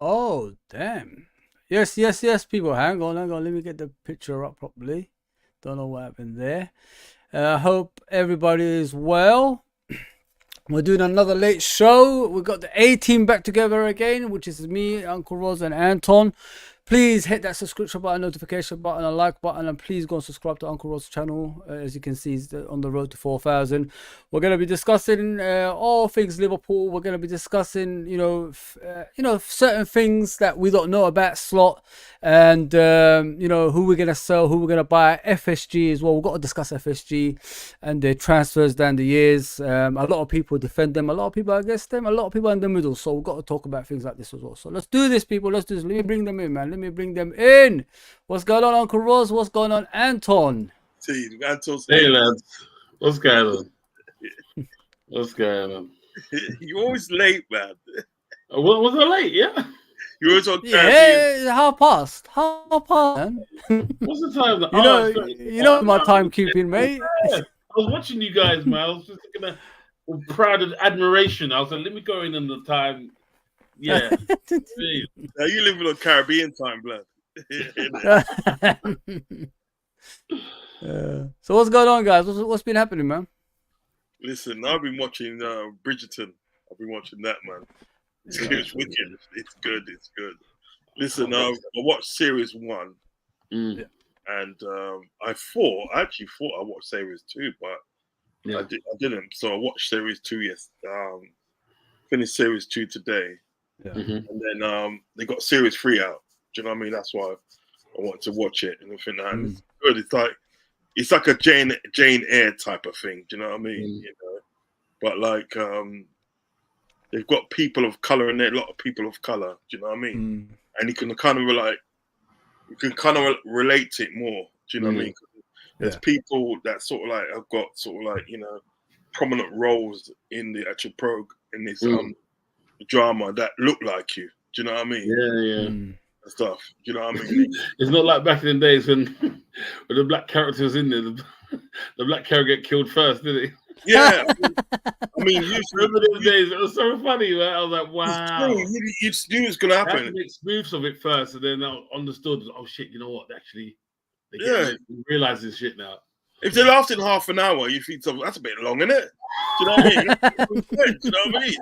Oh, damn. Yes, people. Hang on. Let me get the picture up properly. Don't know what happened there. I hope everybody is well. We're doing another late show. We got the A team back together again, which is me, Uncle Roz, and Anton. Please hit that subscription button, notification button, and like button, and please go and subscribe to Uncle Roz's channel. As you can see, he's on the road to 4,000. We're going to be discussing all things Liverpool. We're going to be discussing, certain things that we don't know about Slot, and who we're going to sell, who we're going to buy. FSG as well. We've got to discuss FSG and their transfers down the years. A lot of people defend them, a lot of people against them, a lot of people in the middle. So we've got to talk about things like this as well. So let's do this, people. Let's do this. Let me bring them in, man. Let me bring them in. What's going on, Uncle Roz? What's going on, Anton? Hey, lads. What's going on? What's going on? You're always late, man. Was I late? Yeah. You're always on Caribbean. Yeah, half past, man. What's the time? You know my timekeeping, mate. I was watching you guys, man. I was just looking at proud of admiration. I was like, let me go in the time. Yeah. Now you living on Caribbean time, blood. So what's going on, guys? What's been happening, man? Listen, I've been watching Bridgerton. I've been watching that, man. It's wicked. It's good. It's good. Listen, I watched series 1, and I actually thought I watched series 2, but I didn't. So I watched series 2 yesterday. Finished series 2 today, and then they got series 3 out. Do you know what I mean? That's why I wanted to watch it, and I think that it's good. It's like a Jane Eyre type of thing. Do you know what I mean? You know, but like they've got people of color in there, a lot of people of color. Do you know what I mean? And you can kind of relate to it more. Do you know what I mean? There's people that sort of like have got sort of like, you know, prominent roles in the actual in this drama that look like you. Do you know what I mean? Yeah. Stuff. Do you know what I mean? It's not like back in the days when the black character was in there. The black character get killed first, did he? Yeah. I mean, you remember those days? It was so funny, man. I was like, wow. You knew it was going to happen. I had to make spoofs of it first, and then I understood, oh shit, you know what? Actually, they realize this shit now. If they lasted half an hour, you think that's a bit long, isn't it? Do you know what I mean? Do you know what I mean?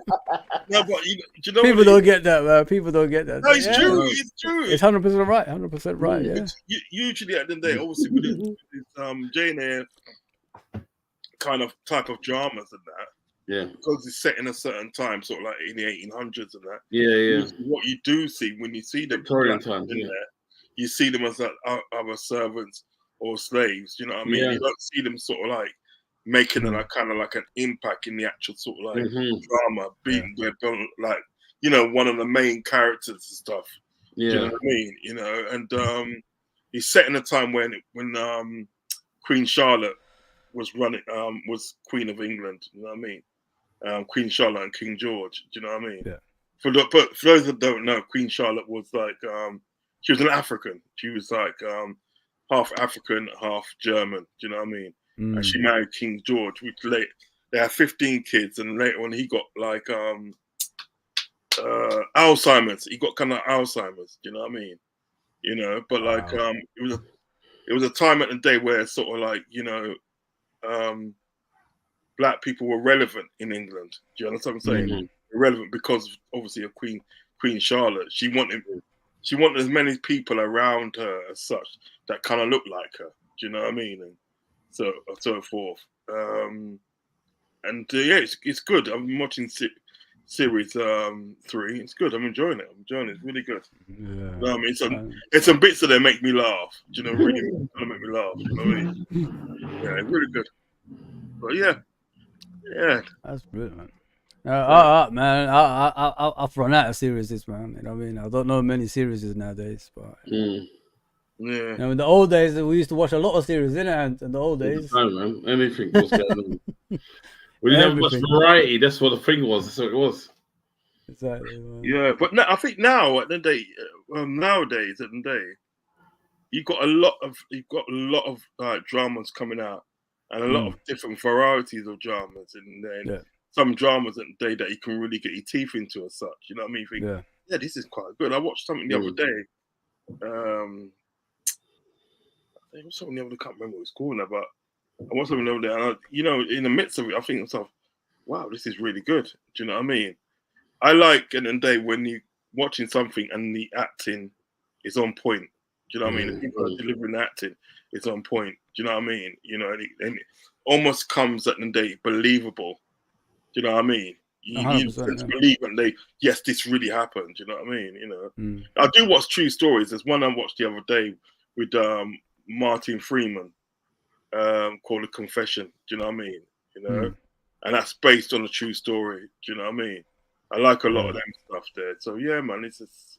No, but do you know people don't get that, man. People don't get that. No, it's true. It's true. It's 100% right. 100% right. Yeah. Usually at the end of the day, obviously with this Jane Eyre kind of type of dramas and that. Yeah. Because it's set in a certain time, sort of like in the 1800s and that. Yeah. What you do see when you see them Victorian times, in there, you see them as other servants or slaves. You know what I mean? Yeah. You don't see them sort of like making a kind of like an impact in the actual sort of like drama, being like, you know, one of the main characters and stuff. Yeah. Do you know what I mean? You know, and he's set in a time when Queen Charlotte was was Queen of England. You know what I mean? Queen Charlotte and King George. Do you know what I mean? Yeah. For those that don't know, Queen Charlotte was like she was an African. She was like half African, half German. Do you know what I mean? And she married King George. They had 15 kids, and later on he got like Alzheimer's. He got kind of Alzheimer's. Do you know what I mean? You know, but like it was a time at the day where sort of like, you know, black people were relevant in England. Do you understand what I'm saying? Relevant because obviously of Queen Charlotte. She wanted as many people around her as such that kind of looked like her. Do you know what I mean? And so forth. It's good. I'm watching series 3. It's good. I'm enjoying it. It's really good. Yeah. You know what I mean? It's some bits that make me laugh. Do you know, really kind of make me laugh. You know what I mean? Yeah, it's really good. But yeah. That's brilliant, man. Man, I've run out of series, man. You know what I mean? I don't know many series nowadays, but yeah. You know, in the old days, we used to watch a lot of series, didn't it? In the old days, man, anything was going on. We didn't have much variety. That's what the thing was. That's what it was. Exactly. Man. Yeah, but I think now at the day, nowadays at the day, you've got a lot of dramas coming out, and a lot of different varieties of dramas, and then some dramas at the day that you can really get your teeth into as such. You know what I mean? yeah, this is quite good. I watched something the other day. It was something the other day, I can't remember what it's called now, but I watched something the other day, and in the midst of it, I think to myself, wow, this is really good. Do you know what I mean? I like in the day when you watching something and the acting is on point. Do you know what I mean? The people are delivering the acting, it's on point. Do you know what I mean? And it almost comes at the day believable. Do you know what I mean? You believe and yes, this really happened. Do you know what I mean? I do watch true stories. There's one I watched the other day with Martin Freeman called The Confession. Do you know what I mean? And that's based on a true story. Do you know what I mean? I like a lot of them stuff there. So yeah, man, it's just,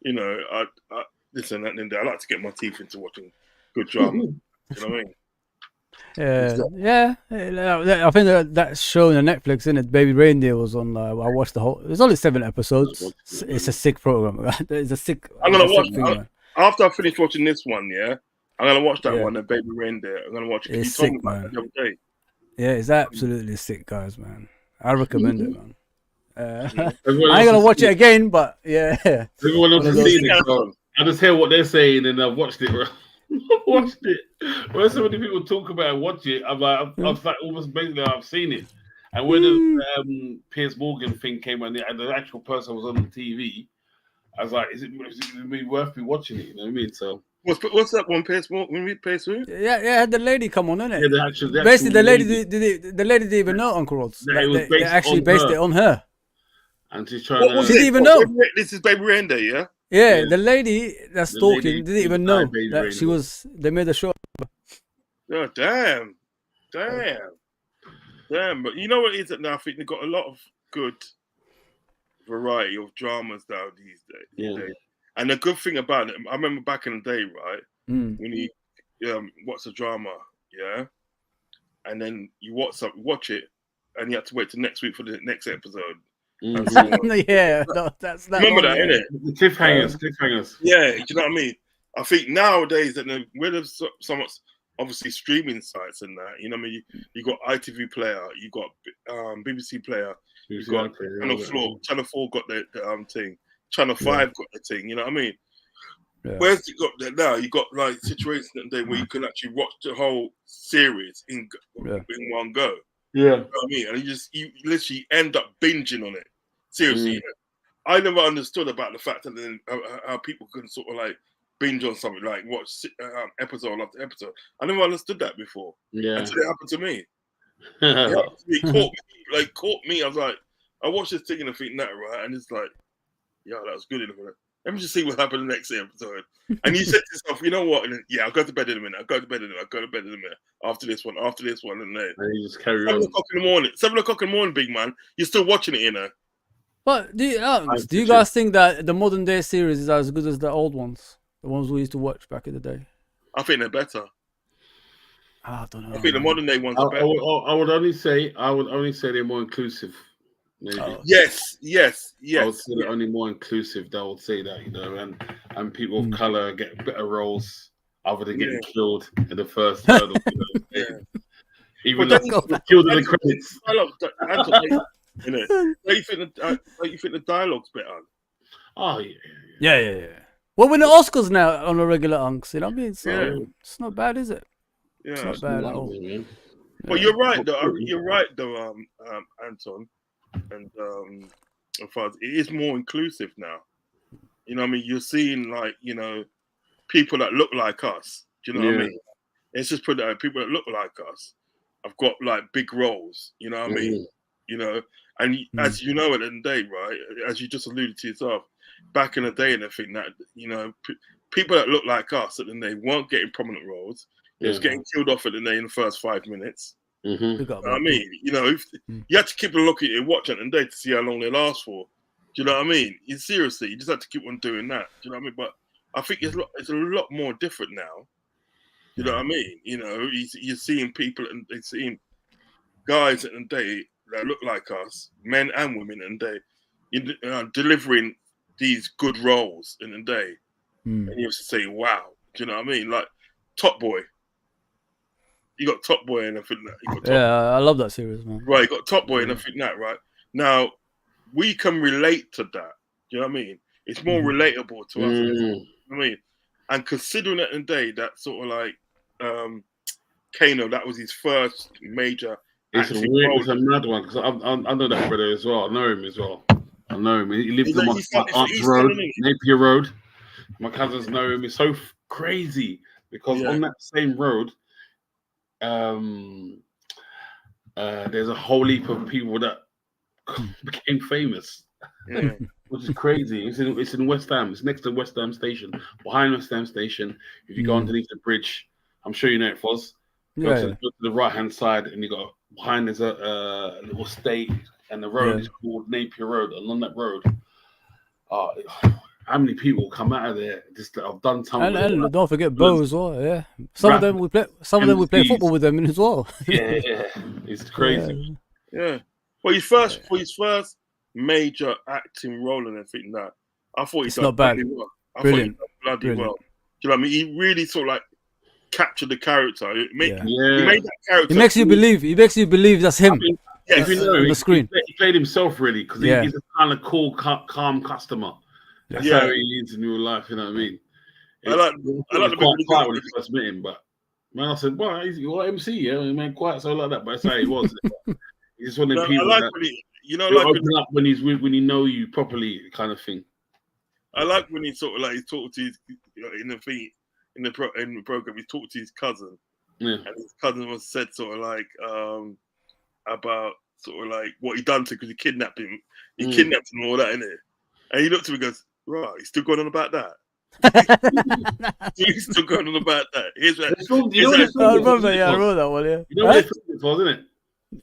I listen. At the end of the day, I like to get my teeth into watching good drama. Do you know what I mean? Yeah. I think that show on Netflix, isn't it? Baby Reindeer was on. I watched the whole. It's only 7 episodes. It's a sick program. It's a sick. I'm gonna watch after I finish watching this one. Yeah, I'm gonna watch that one, the Baby Reindeer. I'm gonna watch it. It's sick, man. The other day. Yeah, it's absolutely sick, guys, man. I recommend it, man. I ain't gonna watch it again, but yeah. Everyone else has seen it. So I just hear what they're saying, and I've watched it. Watched it. When so many people talk about it, watch it, I'm like, I've like almost basically I've seen it. And when the Piers Morgan thing came on, and the actual person was on the TV, I was like, is it worth me watching it? You know what I mean? So what's that one? Piers Morgan? Piers who? Yeah, had the lady come on, innit? Yeah, the actual basically the lady didn't even know Uncle Rods. They actually based it on her. And she's trying to. She didn't even know. This is Baby Reindeer, yeah. Yeah, the lady that's talking didn't even know that she was. They made a show. Oh, damn. But you know what it is now? I think they've got a lot of good variety of dramas now these days. Yeah. And the good thing about it, I remember back in the day, right? When you watch a drama, yeah, and then you watch it, and you have to wait till next week for the next episode. Yeah, that's that. Remember that, innit? The cliffhangers. Yeah, do you know what I mean? I think nowadays that where there's so much obviously streaming sites and that, you know what I mean? You got ITV Player, you got BBC Player, you got Channel 4 got the thing, Channel 5 got the thing, you know what I mean? Yeah. Where's it got there now? You got like situations where you can actually watch the whole series in one go. Yeah, you know what I mean, and you literally end up binging on it. Seriously, I never understood about the fact that then how people can sort of like binge on something, like watch episode after episode. I never understood that before. Yeah, until it happened to me. It caught me. I was like, I watched this thing and I think that right, and it's like, yeah, that was good enough. Let me just see what happened in the next episode. And you said to yourself, you know what? And then, I'll go to bed in a minute. I'll go to bed in a minute. After this one, and then you just carry on. 7 o'clock in the morning, big man. You're still watching it, you know. But do you guys think that the modern day series is as good as the old ones? The ones we used to watch back in the day? I think they're better. I don't know. I think the modern day ones are better. I would only say they're more inclusive. Maybe. Yes. I would say they're only more inclusive. That would say that, you know, and people of color get better roles other than getting killed in the first hurdle. You know? Even though killed in the credits. You know, don't you think the dialogue's better? Oh yeah. Well, win the Oscars now on a regular unks, you know what I mean? So it's not bad, is it? Yeah, it's not bad at all. Well, you're right though. Anton. And as far as it is more inclusive now. You know what I mean? You're seeing like, you know, people that look like us. Do you know what I mean? It's just put that people that look like us have got like big roles. You know what I mean? You know, and as you know, at the end of the day, right? As you just alluded to yourself, back in the day, and I think that, you know, people that look like us at the end of the day weren't getting prominent roles. It was getting killed off at the day in the first 5 minutes. You know what I mean? You know, you have to keep a look at it and watch it and day to see how long they last for. Do you know what I mean? Seriously, you just have to keep on doing that. Do you know what I mean? But I think it's a lot more different now. You know what I mean? You know, you're seeing people and they're seeing guys at the day that look like us, men and women, and they delivering these good roles in the day. And you have to say, wow. Do you know what I mean? Like Top Boy. You got Top Boy and I think that. I love that series, man. Right, you got Top Boy and I think that, right? Now, we can relate to that. you know what I mean? It's more relatable to us. You know what I mean? And considering at the day that sort of like Kano, that was his first major. It's a mad one because I know that brother as well. I know him as well. I know him. He lives on my aunt's road, Napier Road. My cousins know him. It's so crazy because on that same road, there's a whole heap of people that became famous, which is crazy. It's in West Ham. It's next to West Ham Station, behind West Ham Station. If you go underneath the bridge, I'm sure you know it, Foz. Go to the right hand side, and you got behind there's a little estate, and the road is called Napier Road. And on that road, how many people come out of there? Just I've done something. And don't forget Bo as well. Yeah, some of them we play. Some of them we play football with them as well. It's crazy. Yeah. For his first major acting role and everything that, I thought he done bloody well. Brilliant. Well. Do you know what I mean? He really sort of like captured the character. He made that character. He makes you believe. He makes you believe that's him. I mean, if you know, on the screen. He played himself really because he's a kind of cool, calm customer. That's how he is in real life. You know what I mean? I like quite quiet when I first met him, but man, I said, "Well, he's your MC, yeah." He made quiet so like that, but that's how he was. He's just one of the people. I like that open up when he know you properly, kind of thing. I like when he sort of like he talked to his in the program. He talked to his cousin, and his cousin was said sort of like about sort of like what he done to because he kidnapped him. He kidnapped him and all that, innit? And he looked at me and goes, "Right, he's still going on about that." He's still going on about that. I remember, I wrote that one. Yeah, you know where they filmed it, wasn't it?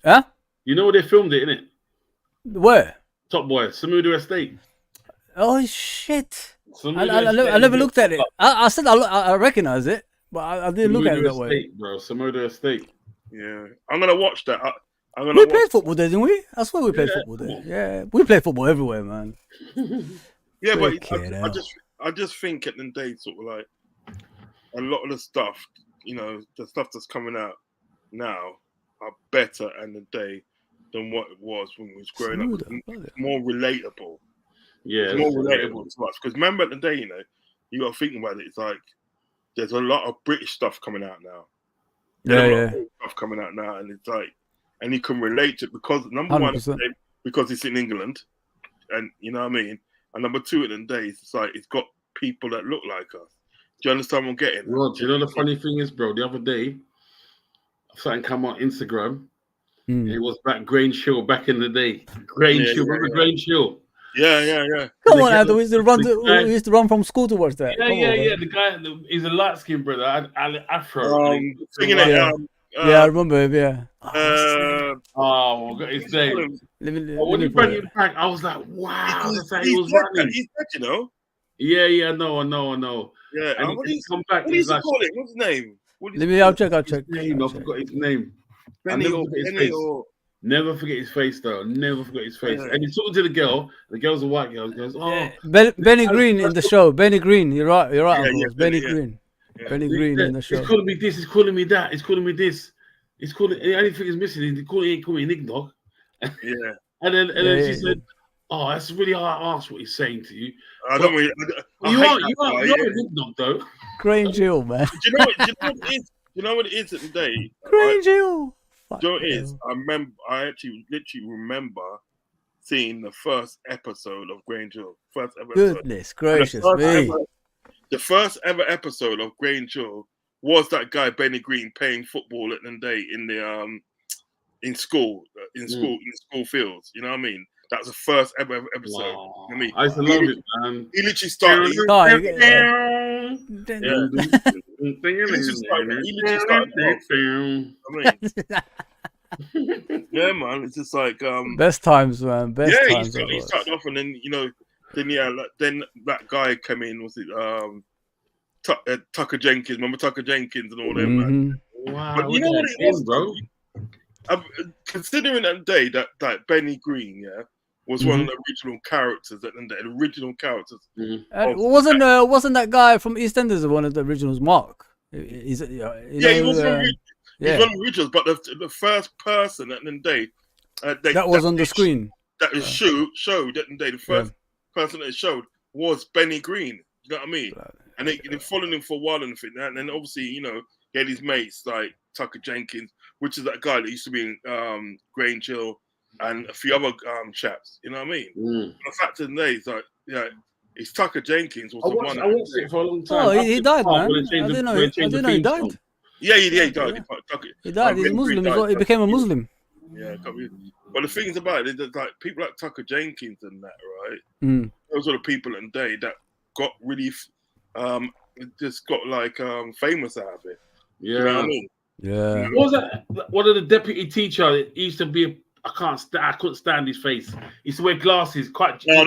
Huh? You know where they filmed it, innit? Where? Top Boy, Samuda Estate. Oh shit! I never looked at it. I said I recognize it, but I didn't look at it that way. Bro, Samuda Estate. Yeah, I'm gonna watch that. We played football there, didn't we? I swear we played football there. Yeah, we play football everywhere, man. Yeah, but I just think at the day, sort of like a lot of the stuff, you know, the stuff that's coming out now are better in the day than what it was when we was growing up. It's more relatable. Yeah, it's more relatable to us. Because remember at the day, you know, you got to think about it. It's like there's a lot of British stuff coming out now. Stuff coming out now, and it's like, and you can relate to it because number 100%. One, because it's in England, and you know what I mean. And number 2, at the end of the day, it's like it's got people that look like us. Do you understand what I'm getting? Rod, you know the funny thing is, bro, the other day, something come on Instagram. It was back Grange Hill back in the day. Grange Hill, remember Grange Hill? Yeah. Come on, Adam, we used to run from school towards that. Yeah. The guy, he's a light skinned brother, Afro. I remember him. Yeah. I got his name. When he brought it back, I was like, wow, that's how he was running. He's dead, you know. Yeah, I know. Yeah, and what do you call it? What's his name? I'll check. I forgot his name. Never forget his face though. Never forget his face. Yeah. And he's talking to the girl. The girl's a white girl. He goes, Benny Green in the show. Benny Green. You're right. Benny Green. Yeah. Benny Green in the show. He's calling me this. He's calling me that. He's calling me this. He's calling. The only thing he's missing is he call me Nick Dog. Yeah. and then she said, "Oh, that's really hard to ask what he's saying to you." I don't really. You are a Nick Dog though. Grange Hill, man. Do you know what it is? You know what it is at the day? Grange Hill. Do you know what it is? I actually literally remember seeing the first episode of Grange Hill. First ever Goodness gracious me. The first ever episode of Grange Hill was that guy Benny Green playing football at the day in the in school fields. You know what I mean? That was the first ever episode. Wow. You know what I mean? I used to love it, man. He literally started. Yeah, man. It's just like best times, man. Best times. He started off, and then then that guy came in. Was it Tucker Jenkins? Remember Tucker Jenkins and all them, man. Wow, but you know what it was, bro? Considering that day that Benny Green, was one of the original characters at the original characters. Wasn't that guy from EastEnders one of the originals? Mark. He was one of the originals, but the first person at the day that was on the screen. That was showed at the day. The person that showed was Benny Green. You know what I mean? And they followed him for a while and then obviously, you know, he had his mates like Tucker Jenkins, which is that guy that used to be in Grange Hill and a few other chaps. You know what I mean? The fact of the day is like, yeah, it's Tucker Jenkins was the one. I watched it for a long time. Oh, he died, man. I didn't know he died. Yeah, he died. He died. He's a Muslim as well. He became a Muslim. Yeah, but the things about it, there's like people like Tucker Jenkins and that, right? Those are the people in the day that got really, just got like famous out of it. Yeah, you know what I mean? Yeah. What was that? One of the deputy teacher. He used to be. I couldn't stand his face. He used to wear glasses. Quite. No, I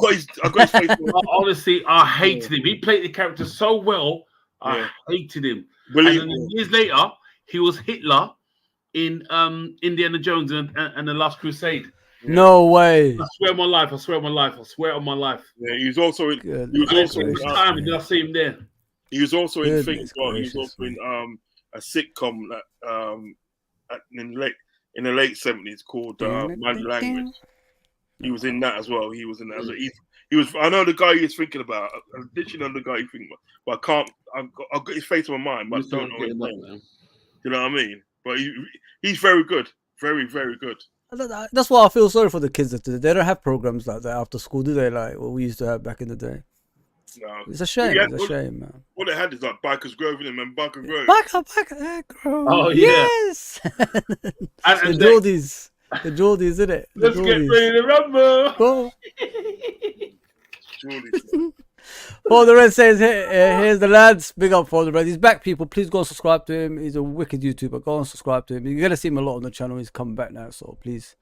got his face. Honestly, I hated him. He played the character so well. I hated him. And then years later, he was Hitler in Indiana Jones and the Last Crusade. No way. I swear on my life. I swear on my life. Yeah, he was also in. Time did I see him there? He was also in things. He was also in a sitcom that in the late 70s called Mind Language. He was in that as well. He was in that. He was. I know the guy you're thinking about. I literally know the guy you think about, but I can't. I've got his face on my mind, but I don't know his name. You know what I mean? But he's very good. Very, very good. That's why I feel sorry for the kids that they don't have programs like that after school, do they? Like what we used to have back in the day. No. It's a shame. It's a shame, man. What they had is like Bikers Grove and Barker Grove. Barker Grove. Oh, yeah. Yes. and the Geordies, isn't it? Let's get ready to rumble. Go. For the Red says, here's the lads. Big up for the Red. He's back, people. Please go and subscribe to him. He's a wicked YouTuber. Go and subscribe to him. You're going to see him a lot on the channel. He's coming back now, so please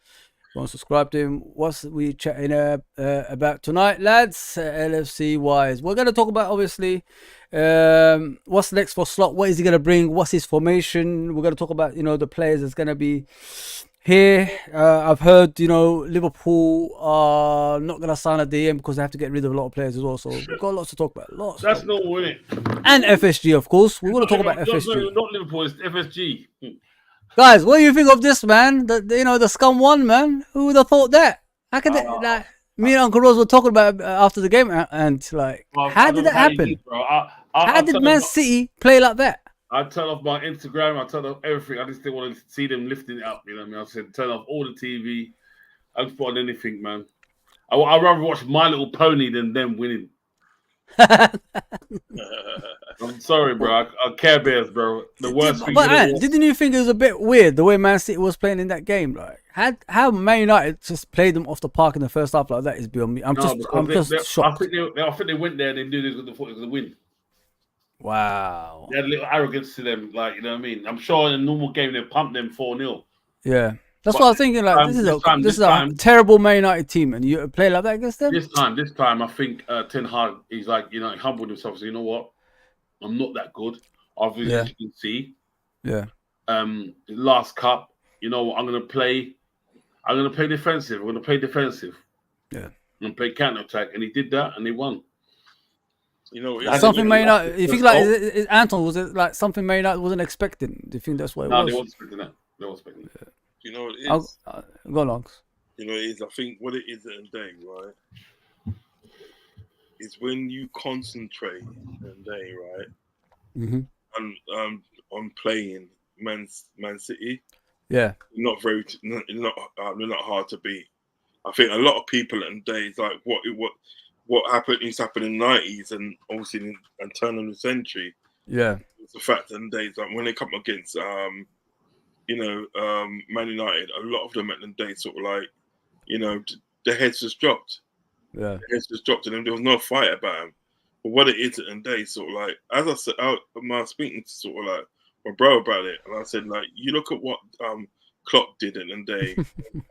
go and subscribe to him. What's we chatting about tonight, lads? LFC wise, we're going to talk about obviously what's next for Slot. What is he going to bring? What's his formation? We're going to talk about the players that's going to be here. I've heard Liverpool are not going to sign a DM because they have to get rid of a lot of players as well. So we've got lots to talk about. That's normal, isn't it? And FSG, of course. We want to talk about FSG. Not Liverpool. It's FSG. Guys, what do you think of this, man? The scum won, man. Who would have thought that? How could me and Uncle Rose were talking about it after the game, and like, how did that happen? How did Man City play like that? I turned off my Instagram. I turned off everything. I just didn't want to see them lifting it up. You know what I mean? I said, turn off all the TV. I don't put on anything, man. I'd rather watch My Little Pony than them winning. I'm sorry, bro. I Care Bears, bro. The worst thing. But didn't you think it was a bit weird the way Man City was playing in that game? Like, how Man United just played them off the park in the first half like that is beyond me. I'm just shocked. I think they went there and they knew they thought it was going to win. Wow. They had a little arrogance to them, like, you know what I mean? I'm sure in a normal game they pumped them 4-0. Yeah. That's what I was thinking. Like, this is a terrible Man United team, and you play like that against them. This time, I think Ten Hag, he's like, he humbled himself. So you know what? I'm not that good. Obviously, you can see. Yeah. Last cup, you know what? I'm gonna play defensive. I'm gonna play defensive. Yeah. And play counter attack, and he did that, and they won. Something Man United. You think like Anton, was it like something Man United wasn't expecting? Do you think that's what it was? No, they weren't expecting that. They weren't expecting that. You know what it is? Go along. You know what it is? I think what it is at the day, right, is when you concentrate at the day, right, on playing Man City. Yeah. Not hard to beat. I think a lot of people at the day is like what happened is happening in the 90s and obviously in turn of the century. Yeah. It's the fact that the days like when they come against Man United, a lot of them at the day sort of like, their heads just dropped. Yeah. Their heads just dropped and there was no fight about them. But what it is at the day, sort of like, as I said, I was speaking to sort of like my bro about it, and I said, like, you look at what Klopp did at the day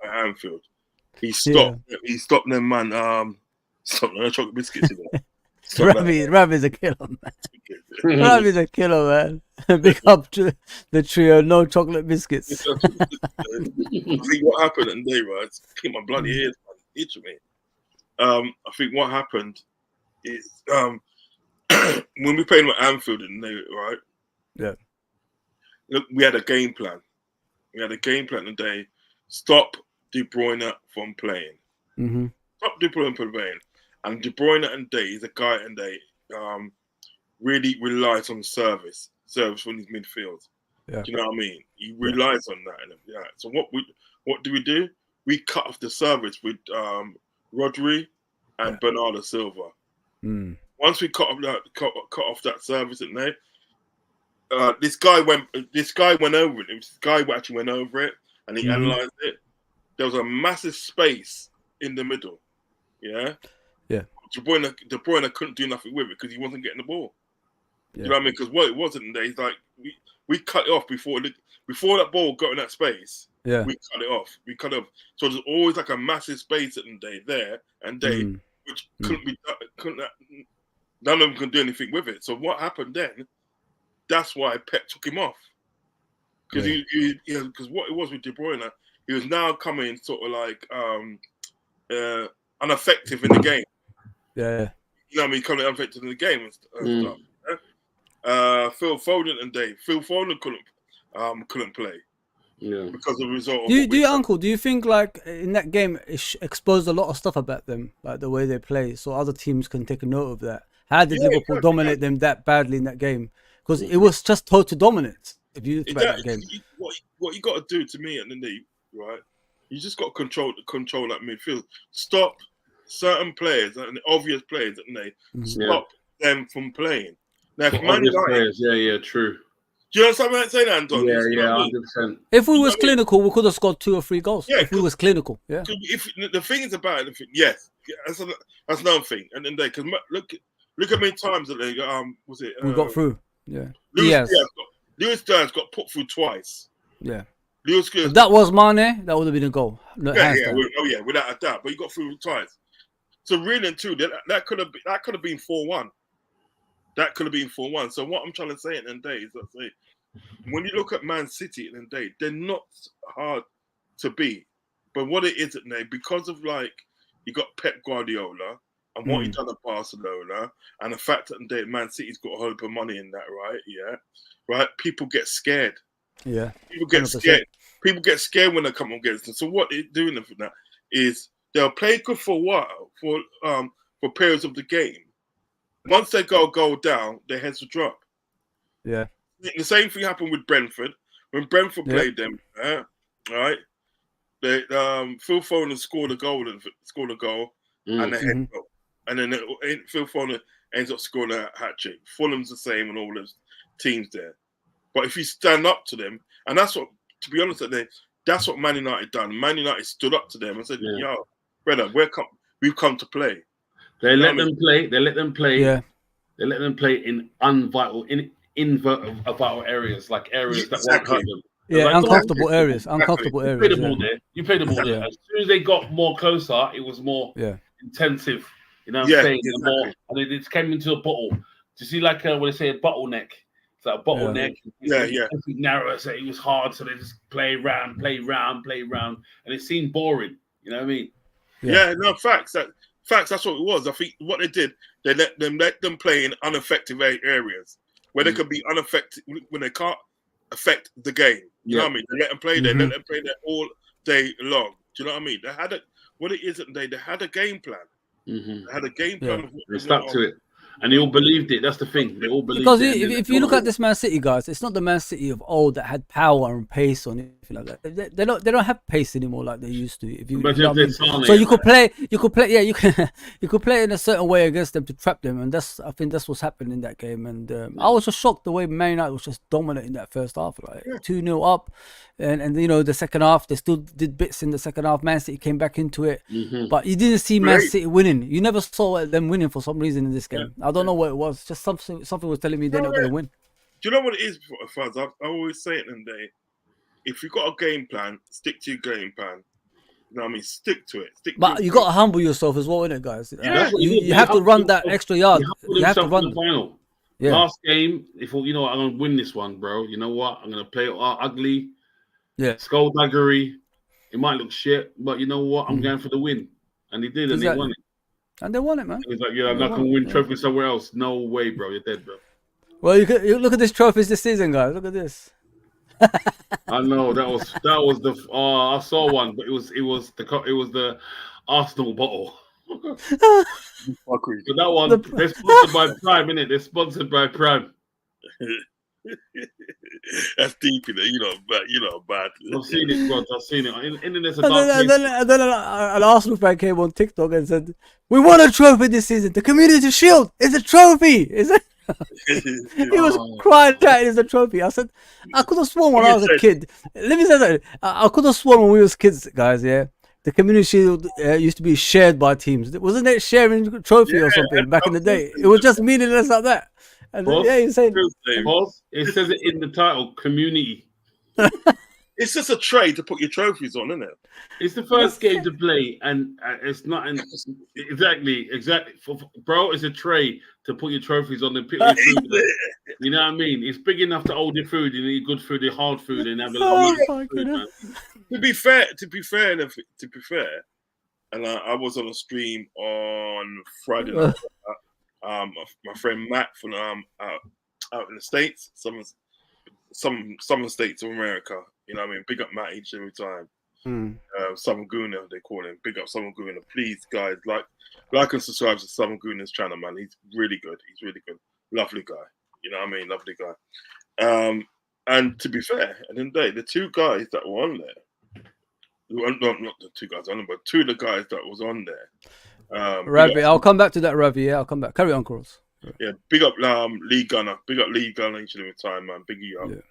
at Anfield. He stopped them, man. Stop no chocolate biscuits in there. Ravi's a killer, man. Ravi's a killer, man. Big up to the trio, no chocolate biscuits. I think what happened in the day, right? Keep my bloody ears, man. Itch me. I think what happened is when we played with Anfield in the day, right? Yeah. Look, we had a game plan. We had a game plan today. Stop De Bruyne from playing. Mm-hmm. stop De Bruyne playing, and De Bruyne and Day is a guy, and they really relies on service from his midfield. Yeah. Do you know what I mean? He relies on that. Yeah. So what do we do? We cut off the service with Rodri and Bernardo Silva. Mm. Once we cut off that service at night, this guy went over it. This guy actually went over it, and he analysed it. There was a massive space in the middle. Yeah. Yeah. De Bruyne couldn't do nothing with it because he wasn't getting the ball. Yeah. You know what I mean? Because what it wasn't there, he's like we cut it off before that ball got in that space. Yeah. We cut it off. So there's always like a massive space at the day there and day, which none of them can do anything with it. So what happened then? That's why Pep took him off, because because what it was with De Bruyne, he was now coming sort of like ineffective in the game. Yeah. You know what I mean? Coming ineffective in the game and stuff. Yeah? Phil Foden couldn't play. Yeah, because of the result. Do you think like in that game it exposed a lot of stuff about them, like the way they play, so other teams can take a note of that? How did Liverpool dominate them that badly in that game? Because it was just total dominance. If you think about that game, what you got to do to me at the knee, right? You just got to control that midfield. Stop certain players and obvious players at the knee. Stop them from playing. Now, True. Do you know something I'm saying, Anton? Yeah, 100%. If we was clinical, we could have scored 2 or 3 goals. Yeah, if we was clinical, yeah. If the thing is about it, yes, that's another thing. And then because look how many times that they we got through. Yeah. Lewis Diaz got put through twice. Yeah. If that was Mane, that would have been a goal. Without a doubt. But he got through twice. So really and truly, that could have been 4-1. That could have been 4-1. So what I'm trying to say at the end of the day is when you look at Man City at the end of the day, they're not hard to beat. But what it is at the end, because of like you got Pep Guardiola and what he done at Barcelona, and the fact that the Man City's got a whole heap of money in that, right? Yeah, right. People get scared. Yeah, people get 100%. Scared. People get scared when they come against them. So what they're doing for that is they'll play good for a while, for periods of the game. Once they go down, their heads will drop. Yeah. The same thing happened with Brentford. When Brentford played them, right? They Phil Foden scored a goal and they head go. And then Phil Foden ends up scoring a hat trick. Fulham's the same and all those teams there. But if you stand up to them, and that's what, to be honest, that's what Man United done. Man United stood up to them and said, "Yo, brother, we've come to play." They let them play. They let them play. Yeah. They let them play in vital areas, like areas that won't hurt them. Yeah, like, uncomfortable areas. Uncomfortable areas. You played the ball there. You played the ball there. As soon as they got more closer, it was more intensive. You know what I'm saying? Exactly. And they just came into a bottle. Do you see like what they say, a bottleneck? It's like a bottleneck. Yeah. Narrow, so it was hard. So they just play round, and it seemed boring. You know what I mean? Yeah, no, facts. That's what it was. I think what they did, they let them play in ineffective areas where they could be unaffected when they can't affect the game. You know what I mean? They let them play there. Let them play there all day long. Do you know what I mean? They had they had a game plan. They had a game plan. They stuck to it. And they all believed it. That's the thing. They all believed because it. Because if you look at this Man City, guys, it's not the Man City of old that had power and pace or anything like that. They don't have pace anymore like they used to. If you, you know what I mean? So you could play, you could play in a certain way against them to trap them, and I think that's what's happened in that game. And I was just shocked the way Man United was just dominating that first half, like 2-0 up, and you know the second half they still did bits in the second half. Man City came back into it, but you didn't see Man City winning. You never saw them winning for some reason in this game. I don't know what it was. Just something was telling me they're not going to win. Do you know what it is, Faz? I always say it in the day. If you've got a game plan, stick to your game plan. You know what I mean? Stick to it. But you got to humble yourself as well, innit, guys? Yeah. You have to run that extra yard. You have to run. The final. Yeah. Last game, I'm going to win this one, bro. You know what? I'm going to play it ugly. Yeah. Skullduggery. It might look shit, but you know what? I'm going for the win. And he did, and he won it. And they won it, man. He's like, I'm not going to win trophy somewhere else. No way, bro. You're dead, bro. Well, you look at these trophies this season, guys. Look at this. I know that was the. I saw one, but it was the Arsenal bottle. Fuckery. So that one, they're sponsored by Prime, innit? They're sponsored by Prime. That's deep in it, bad. I've seen it, bro. I've seen it. Internet's a And dark place. then an Arsenal fan came on TikTok and said, "We won a trophy this season. The Community Shield is a trophy." Is it? He was crying that it is a trophy. I said, I could have sworn when I was a kid. Let me say that. I could have sworn when we was kids, guys. Yeah, the Community Shield used to be shared by teams. Wasn't it sharing trophy or something back in the day? It was just meaningless like that. And yeah, you're saying. Pause. It says it in the title, community. It's just a tray to put your trophies on, isn't it? It's the first game to play, and it's not exactly. Bro, it's a tray to put your trophies on and put your food. You know what I mean? It's big enough to hold your food. You need good food, hard food, and have a lot of food, man. To be fair, and I was on a stream on Friday night. My friend Matt from out in the States, some states of America. You know what I mean? Big up Matt each and every time. Southern Gooner, they call him. Big up Southern Gooner. Please, guys, like and subscribe to Southern Gooner's channel, man. He's really good. He's really good. Lovely guy. You know what I mean? Lovely guy. And to be fair, at the end of the day, the two guys that were on there, not the two guys on there, but two of the guys that was on there. Ravi, I'll come back to that, Ravi. Yeah, I'll come back. Carry on, Cross. Yeah, big up Lee Gunner. Big up Lee Gunner each and every time, man. Big you up. Yeah.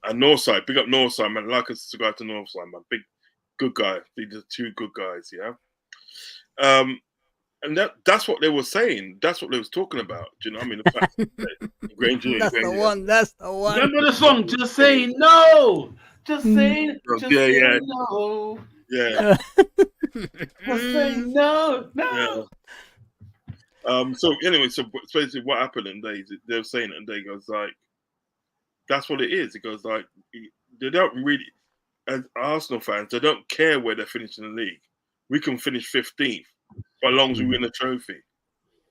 And Northside. Big up Northside, man. Like us to go to Northside, man. Big, good guy. These are two good guys, yeah. And that's what they were saying. That's what they was talking about. Do you know what I mean? The fact That's the one. That's the one. Remember the song? Just say no. Just say no. Yeah. Just say no. No. Yeah. So anyway, so basically what happened in days, they were saying it and they goes like, that's what it is. It goes like, they don't really, as Arsenal fans, they don't care where they're finishing the league. We can finish 15th, as long as we win a trophy.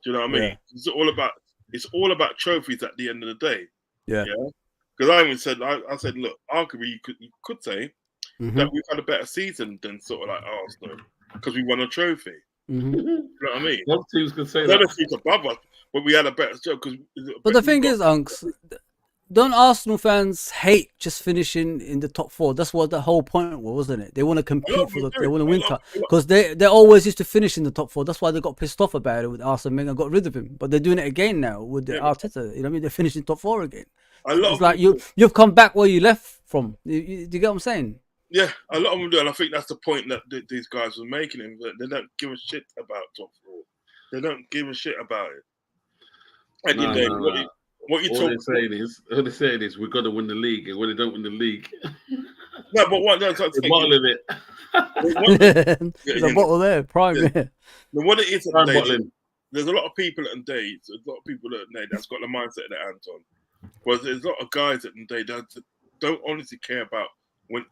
Do you know what I mean? Yeah. It's all about trophies at the end of the day. Yeah. Because I even said, I said, look, arguably you could say that we've had a better season than sort of like Arsenal because we won a trophy. You know what I mean? What teams could say that? Teams above us, but we had a better job. But the thing is, Unks, don't Arsenal fans hate just finishing in the top four? That's what the whole point was, wasn't it? They want to compete they want to win because they always used to finish in the top four. That's why they got pissed off about it with Arsene Wenger and got rid of him. But they're doing it again now with the Arteta. You know what I mean? They're finishing top four again. It's like you've come back where you left from. Do you get what I'm saying? Yeah, a lot of them do, and I think that's the point that these guys were making. Him that they don't give a shit about top four. They don't give a shit about it. At the end of the day, what you talking about? All they're saying is we've got to win the league, and when they don't win the league, no, but what? No, they're bottling it. There's a bottle there, prime. But what it is, there's a lot of people at the day. There's a lot of people at the day that's got the mindset that Anton. But there's a lot of guys at the day that don't honestly care about win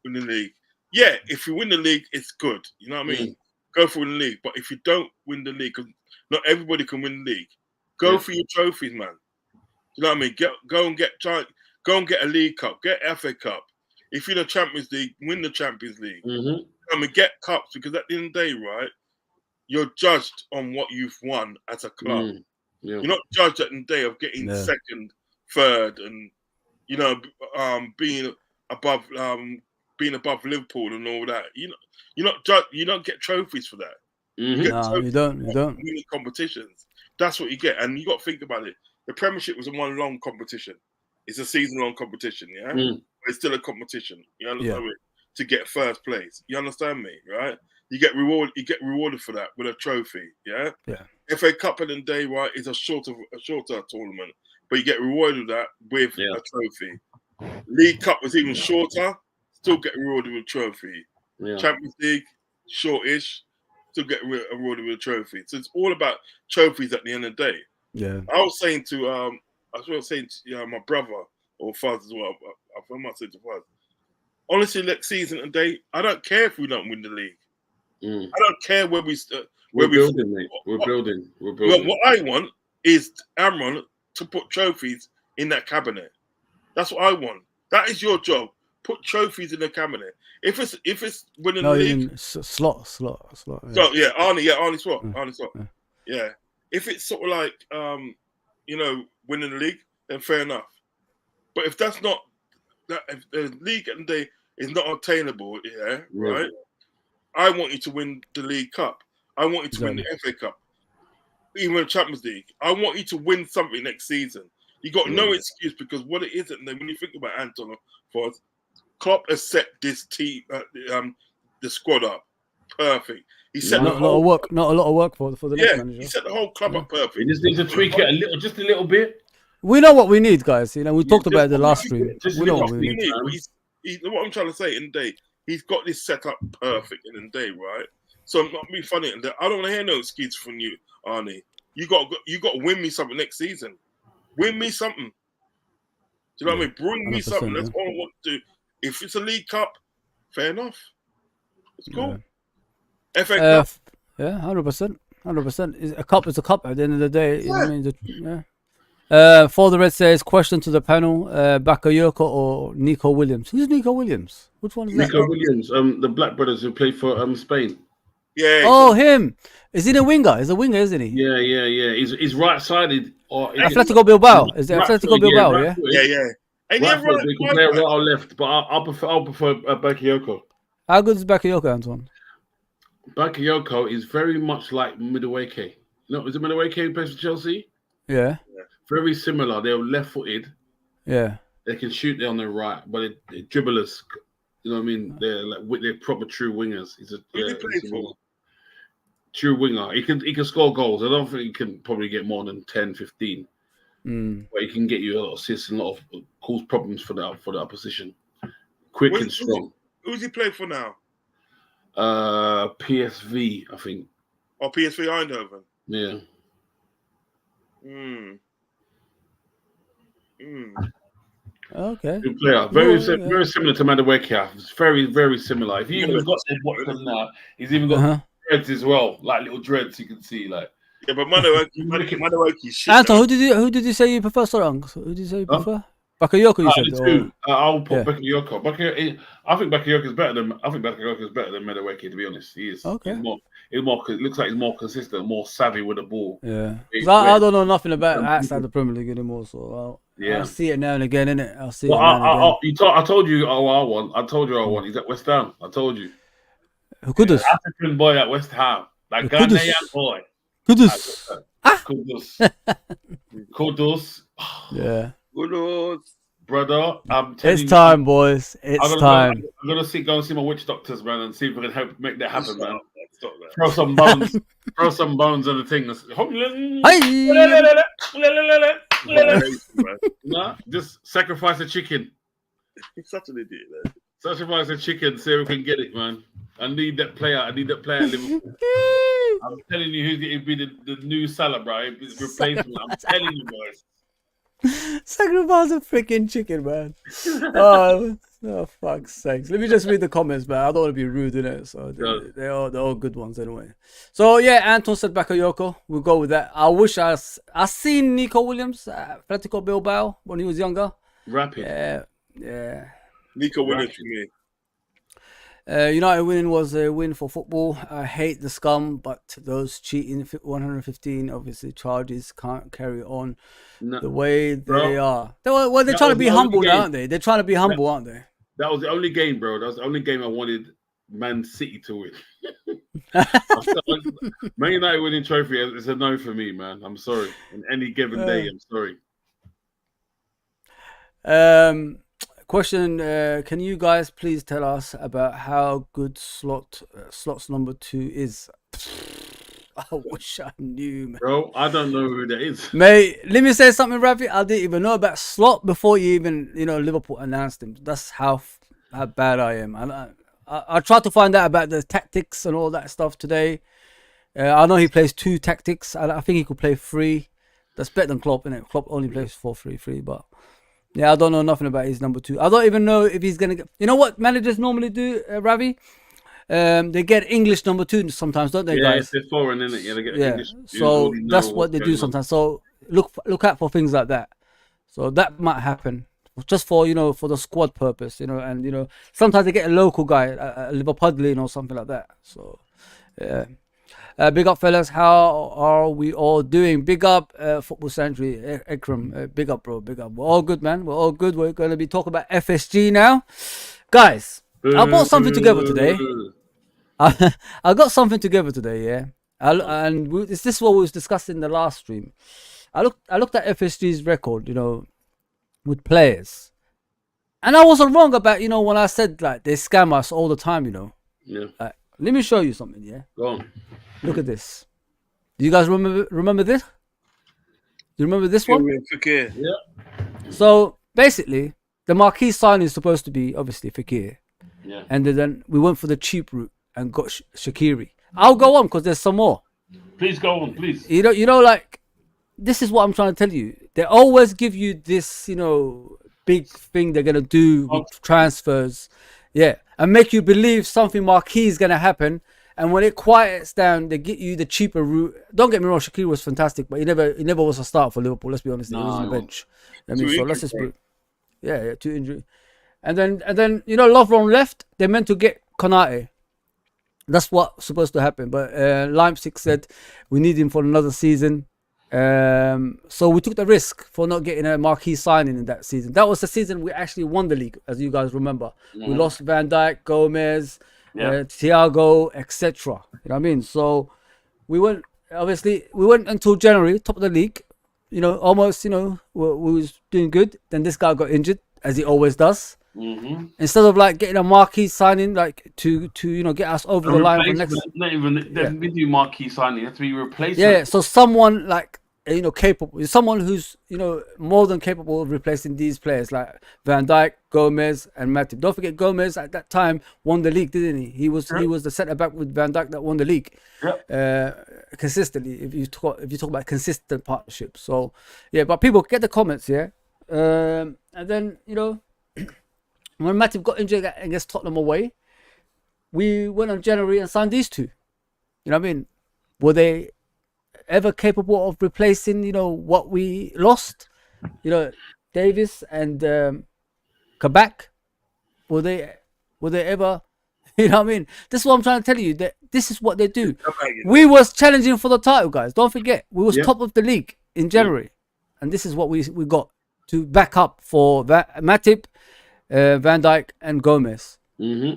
the league. Yeah, if you win the league, it's good. You know what I mean? Go for the league. But if you don't win the league, because not everybody can win the league, go for your trophies, man. You know what I mean? Go and get a League Cup, get FA Cup. If you're in the Champions League, win the Champions League. I mean, get cups, because at the end of the day, right, you're judged on what you've won as a club. You're not judged at the day of getting second, third, and you know, being above Liverpool and all that. You're not judged. You don't get trophies for that. You don't. Winning competitions. That's what you get, and you got to think about it. The Premiership was a one long competition. It's a season-long competition, yeah. But it's still a competition. You understand me? To get first place. You understand me, right? You get rewarded for that with a trophy, yeah. FA Cup in the day, right, is a shorter tournament, but you get rewarded with that with a trophy. League Cup was even shorter, still get rewarded with a trophy. Champions League, shortish, still get rewarded with a trophy. So it's all about trophies at the end of the day. I was saying to my brother or Fuzz as well. I might say to Fuzz. Honestly, next season and day, I don't care if we don't win the league. I don't care where we start. We're building, mate. We're building. What I want is Amron to put trophies in that cabinet. That's what I want. That is your job. put trophies in the cabinet. If it's winning No, the you league, mean slot. Yeah. so yeah, Arne Slot, Mm. Arne Slot. Yeah. Yeah. If it's sort of like winning the league, then fair enough. But if that's not that, if the league and day is not attainable, right? I want you to win the League Cup. I want you to win the FA Cup, even the Champions League. I want you to win something next season. You got no excuse, because what it is, and then when you think about Anton, for us, Klopp has set this team, the squad up perfect. He set not a lot of work for the next manager. He set the whole club up perfect. He just needs to tweak it just a little bit. We know what we need, guys. You know, we talked about it the last stream. We know what we need. What I'm trying to say in the day, he's got this set up perfect in the day, right? So I'm not being funny. And I don't want to hear no excuse from you, Arnie. You got to win me something next season. Win me something. Do you know what I mean? Bring me something. That's all I want to do. If it's a League Cup, fair enough. It's cool. FA Cup. Yeah, 100%. A cup is a cup at the end of the day. You know what I mean? For the Red says, question to the panel: Bakayoko or Nico Williams? Who's Nico Williams? Which one is that? Nico Williams, the Black brothers who play for Spain. Yeah. Oh, him. Is he a winger? He's a winger, isn't he? Yeah. He's right-sided. Atletico Bilbao. Is it Atletico Bilbao? Yeah. And right foot, they can play right or left, but I'll prefer Bakayoko. How good is Bakayoko, Antoine? Bakayoko is very much like Madueke. No, is it Madueke who plays for Chelsea? Yeah. Very similar. They're left-footed. Yeah. They can shoot there on the right, but they're dribblers. You know what I mean? They're proper true wingers. He's a true winger. He can score goals. I don't think he can probably get more than 10, 15. But he can get you a lot of assists and a lot of cause problems for the opposition. Quick and strong. Who's he playing for now? PSV, I think. Or PSV Eindhoven? Yeah. Okay. Good player. Very similar to Madueke. It's very, very similar. If you even got Watson now, he's even got dreads as well, like little dreads you can see. Like but Madueke shit. Anton, who did you say you prefer? Sorry, who did you say you prefer? Bakayoko, you said. I'll put Bakayoko. I think Bakayoko is better than Madueke. To be honest, he is. Okay. It looks like he's more consistent, more savvy with the ball. Yeah. I don't know nothing about outside the Premier League anymore, so I'll see it now and again, innit? I'll see it now and again. I told you I want. He's at West Ham. I told you. Kudus. African boy at West Ham. Like Ghanaian boy. Kudus. Kudus. Yeah. Brother, I'm telling you. It's time, boys. It's time. I'm gonna go and see my witch doctors, man, and see if we can help make that happen, man. Throw some bones. Throw some bones on the thing. Nah, just sacrifice a chicken. He's such an idiot, man. Sacrifice a chicken, see if we can get it, man. I need that player at Liverpool. I'm telling you, he'd be the new Salah, bro. His replacement. I'm telling you, boys. Sacrifice a freaking chicken, man. Oh, fuck's sakes. Let me just read the comments, man. I don't want to be rude in it. So they're all good ones anyway. So yeah, Anton said Bakayoko. We'll go with that. I wish I seen Nico Williams at Atletico Bilbao when he was younger. Rapid. Yeah. Nico Williams for me. United winning was a win for football. I hate the scum, but those cheating 115 obviously charges can't carry on the way they are. They're trying to be humble now, aren't they? They're trying to be humble, aren't they? That was the only game, bro. That was the only game I wanted Man City to win. Man United winning trophy is a no for me, man. I'm sorry. On any given day, I'm sorry. Question, can you guys please tell us about how good Slot's number 2 is? I wish I knew, man. Bro, I don't know who that is. Mate, let me say something, Rafi. I didn't even know about Slot before you even, Liverpool announced him. That's how bad I am. I tried to find out about the tactics and all that stuff today. I know he plays 2 tactics. I think he could play 3. That's better than Klopp, innit? Klopp only plays 4-3-3, but... yeah, I don't know nothing about his number 2. I don't even know if he's going to get... You know what managers normally do, Ravi? They get English number 2 sometimes, don't they, guys? Yeah, it's their foreign, isn't it? Yeah, they get English. So that's what they do sometimes. So look out for things like that. So that might happen just for for the squad purpose, and sometimes they get a local guy, a Liverpudlian or something like that. So yeah. Big up, fellas. How are we all doing? Big up, Football Century, Ekram. Big up, bro. Big up. We're all good, man. We're all good. We're going to be talking about FSG now. Guys, I brought something together today. I got something together today, yeah. This is what we was discussing in the last stream. I looked at FSG's record, with players. And I wasn't wrong about, when I said, like, they scam us all the time, Yeah. Let me show you something, yeah? Go on. Look at this. Do you guys remember this? Do you remember this one? Yeah. So basically, the marquee signing is supposed to be obviously Fekir. Yeah. And then we went for the cheap route and got Shaqiri. I'll go on because there's some more. Please go on, please. Like, this is what I'm trying to tell you. They always give you this, big thing they're gonna do with transfers, yeah, and make you believe something marquee is gonna happen. And when it quiets down, they get you the cheaper route. Don't get me wrong, Shaqiri was fantastic, but he never was a start for Liverpool. Let's be honest, he was on the bench. So let's just yeah, 2 injury. And then Lovren left. They meant to get Konate. That's what's supposed to happen. But Leipzig said we need him for another season. So we took the risk for not getting a marquee signing in that season. That was the season we actually won the league, as you guys remember. We lost Van Dijk, Gomez, Thiago, etc. You know what I mean? So we went until January, top of the league. Almost, we was doing good. Then this guy got injured, as he always does. Instead of like getting a marquee signing, like to get us over the line for next. Not even they do marquee signing. It has to be replaced. Yeah. So someone like capable, someone who's more than capable of replacing these players like Van Dijk, Gomez, and Matip. Don't forget Gomez at that time won the league, didn't he? He was the centre back with Van Dijk that won the league consistently. If you talk about consistent partnership, so yeah. But people get the comments, yeah. And then when Matip got injured against Tottenham away, we went on January and signed these two. You know what I mean? Were they ever capable of replacing, what we lost? Davis and Kabak. Were they ever? You know what I mean? This is what I'm trying to tell you. That this is what they do. We was challenging for the title, guys. Don't forget, we was top of the league in January, and this is what we got to back up for Matip, Van Dijk, and Gomez.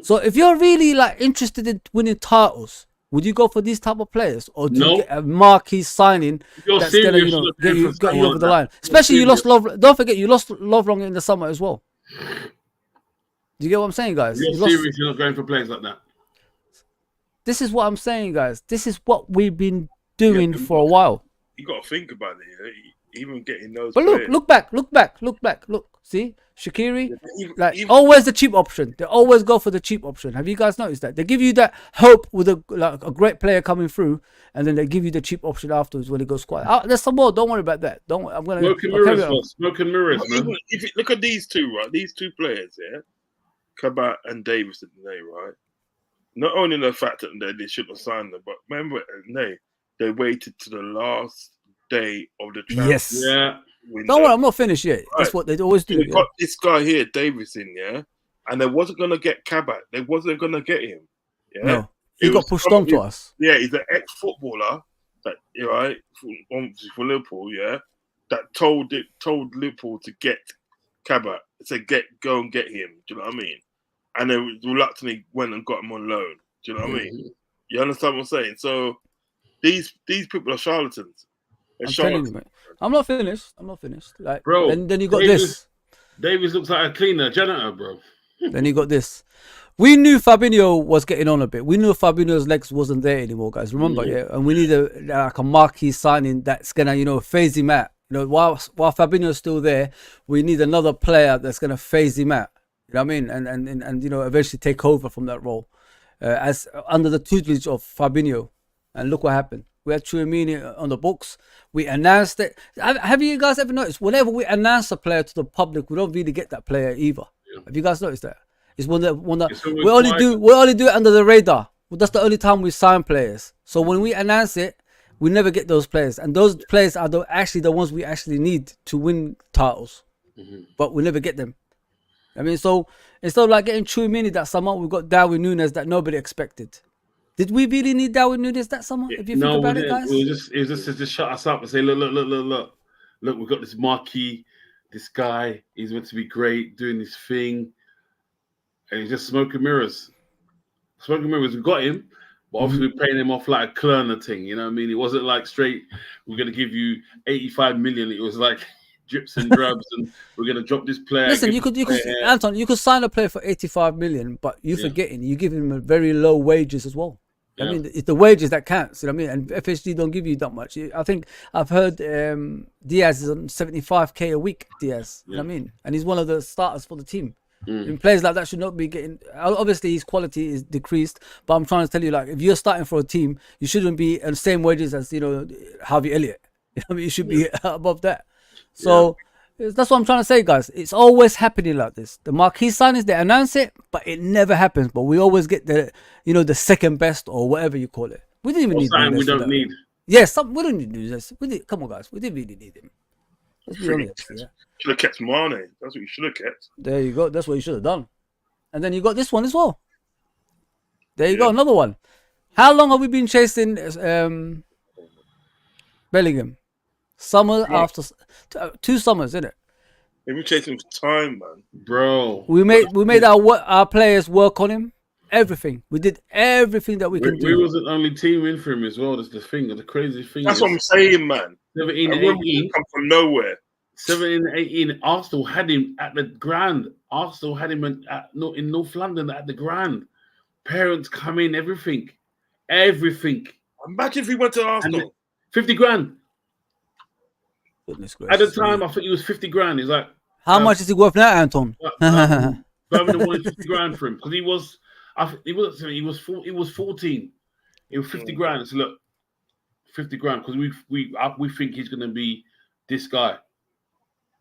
So if you're really like interested in winning titles, would you go for these type of players, or do you get a marquee signing that's gonna get you over the line? Especially you lost Love. Don't forget you lost Lovren in the summer as well. Do you get what I'm saying, guys? You're serious? You're not going for players like that? This is what I'm saying, guys. This is what we've been doing for a while. You got to think about it. Even getting those. But players. look back. Look. See, Shaqiri, always the cheap option. They always go for the cheap option. Have you guys noticed that? They give you that hope with a great player coming through, and then they give you the cheap option afterwards when it goes quiet. There's some more. Don't worry about that. I'm gonna smoke and mirrors, man. If you look at these two, right? These two players, yeah, Kabak and Davis today, right? Not only the fact that they shouldn't have signed them, but remember, they waited to the last day of the transfer. Yes. Yeah. Window. Don't worry, I'm not finished yet. Right. That's what they always do. They got this guy here, Davis, in, yeah, and they wasn't gonna get Kabak. They wasn't gonna get him. Yeah, no, he got pushed on to us. Yeah, he's an ex-footballer that for Liverpool. Yeah, that told Liverpool to get Kabak, go and get him. Do you know what I mean? And they reluctantly went and got him on loan. Do you know what I mean? You understand what I'm saying? So these people are charlatans. Telling you, mate. I'm not finished. Like, bro, then you got this. Davis looks like a cleaner, janitor, bro. Then you got this. We knew Fabinho was getting on a bit. We knew Fabinho's legs wasn't there anymore, guys. Remember, yeah? And we need a marquee signing that's gonna, phase him out. While Fabinho's still there, we need another player that's gonna phase him out. You know what I mean? And eventually take over from that role, as under the tutelage of Fabinho. And look what happened. We had Tchouaméni on the books. We announced it. Have you guys ever noticed? Whenever we announce a player to the public, we don't really get that player either. Yeah. Have you guys noticed that? It's one that we only do it under the radar. Well, that's the only time we sign players. So when we announce it, we never get those players, and those players are actually the ones we actually need to win titles. but we never get them. I mean, so instead of like getting Tchouaméni that summer, we got Darwin Núñez that nobody expected. Did we really need Darwin Núñez that summer? If you think about it, guys, it was just shut us up and say, look, we've got this marquee, this guy, he's meant to be great, doing this thing, and he's just smoke and mirrors. Smoke and mirrors, we got him, but obviously we're paying him off like a Klerner thing, you know what I mean? It wasn't like straight, we're going to give you 85 million. It was like drips and drabs, and we're going to drop this player. Listen, Anton, you could sign a player for 85 million, but you're forgetting, you give him a very low wages as well. I mean, it's the wages that counts. You know what I mean? And FSG don't give you that much. I think I've heard Diaz is on 75k a week. Diaz, you know what I mean? And he's one of the starters for the team. And players like that should not be getting. Obviously, his quality is decreased. But I'm trying to tell you, like, if you're starting for a team, you shouldn't be on the same wages as Harvey Elliott. You know what I mean? You should be above that. So. That's what I'm trying to say, guys. It's always happening like this. The marquee signings, they announce it, but it never happens. But we always get the second best or whatever you call it. We didn't even need Núñez. We don't need. Yes, we don't need Núñez. Come on, guys. We didn't really need him. Let's be honest. Yeah. Should have kept Mane. That's what you should have kept. There you go. That's what you should have done. And then you got this one as well. There you go. Another one. How long have we been chasing Bellingham? Summer after 2 summers, isn't it? They've been chasing for time, man. Bro. We made our players work on him. Everything. We did everything that we could do. We wasn't only team in for him as well. That's the thing. The crazy thing. That's what I'm saying, man. 17 and 18 come from nowhere. 17 and 18. Arsenal had him at the Grand. Arsenal had him in North London at the Grand. Parents come in. Everything. Imagine if he went to Arsenal. 50 grand. Goodness gracious. At the time, I think he was 50 grand. He's like, how much is he worth now, Anton? Birmingham wanted 50 grand for him because he was 14. It was 50 grand. So look, 50 grand because we think he's gonna be this guy,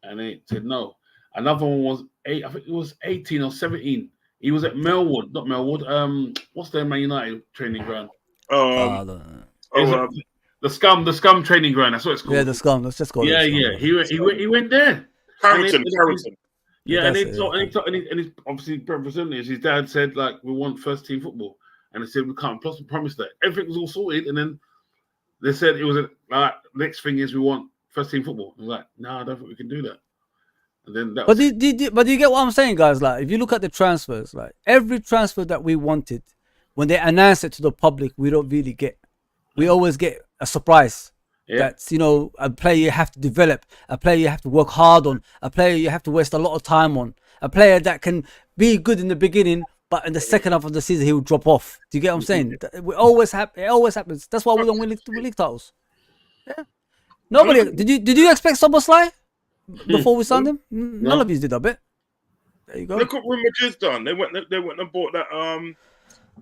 and they said no. Another one was I think it was 18 or 17. He was at Melwood, not Melwood. What's their Man United training ground? The Scum training ground. That's what it's called. Yeah, the Scum. Let's just call it. Yeah. He went there. Carrington. Yeah, and he's obviously representatives. His dad said like we want first team football, and they said we can't promise that. Everything was all sorted, and then they said it was next thing is we want first team football. I was like, no, I don't think we can do that. And then that. But do you get what I'm saying, guys? Like, if you look at the transfers, like every transfer that we wanted, when they announce it to the public, we don't really get. We always get a surprise. Yeah. That's, a player you have to develop, a player you have to work hard on, a player you have to waste a lot of time on, a player that can be good in the beginning, but in the second half of the season, he will drop off. Do you get what I'm saying? It always happens. That's why we don't win league titles. Yeah. Nobody. Did you expect Szoboszlai before we signed him? None of you did, I bet. There you go. Look what Real Madrid's done. They went and bought that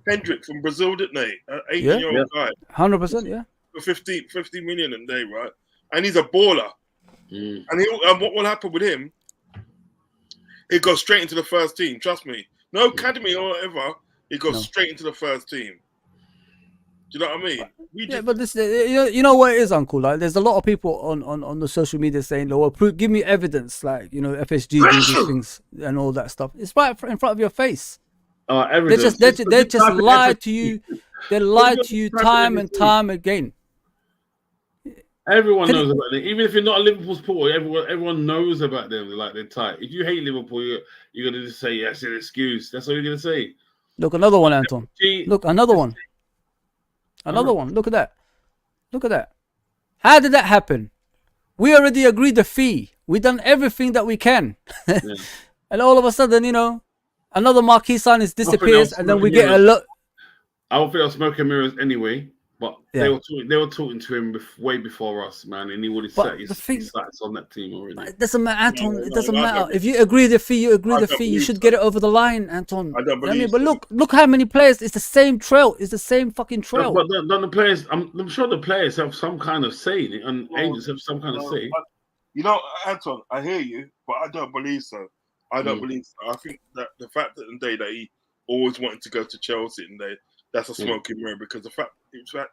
Hendrick from Brazil, didn't they? An 18-year-old guy. 100%, yeah. For 50 million a day, right? And he's a baller. And what will happen with him? He goes straight into the first team. Trust me. No academy or whatever. He goes straight into the first team. Do you know what I mean? But this, you know what it is, Uncle. Like, there's a lot of people on the social media saying, "Well, give me evidence." Like, FSG do these things and all that stuff. It's right in front of your face. They just lie to you. They lie to you time and time again. Everyone knows about them. Even if you're not a Liverpool supporter, everyone knows about them. Like, they're tight. If you hate Liverpool, you're gonna just say, "Yes, an excuse." That's all you're gonna say. Look, another one, Anton. Look, another one. Another one. Look at that. How did that happen? We already agreed the fee. We done everything that we can, and all of a sudden, another marquee sign disappears, and then we get a lot. I don't think I'll smoke and mirrors anyway. But they were talking to him way before us, man, and he would have set his sights on that team already. It doesn't matter, Anton. It doesn't matter. If you agree the fee, you agree the fee. You should get it over the line, Anton. I don't believe. But look how many players. It's the same trail. It's the same fucking trail. But the players, I'm sure the players have some kind of say, and agents have some kind of say. Anton, I hear you, but I don't believe so. I think that the fact that he always wanted to go to Chelsea, and that's a smoking mirror, because the fact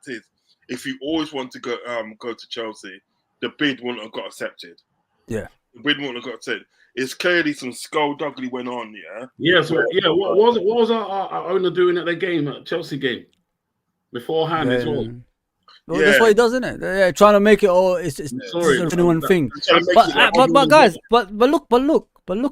is, if you always want to go to Chelsea, the bid wouldn't have got accepted. Yeah. Bid wouldn't have got said. It's clearly some skullduggery went on, yeah. Yeah, so what was our owner doing at their game, at Chelsea game, beforehand as well? Well, that's what he does, isn't it? Yeah, trying to make it all. It's Sorry, a genuine thing. But guys, but look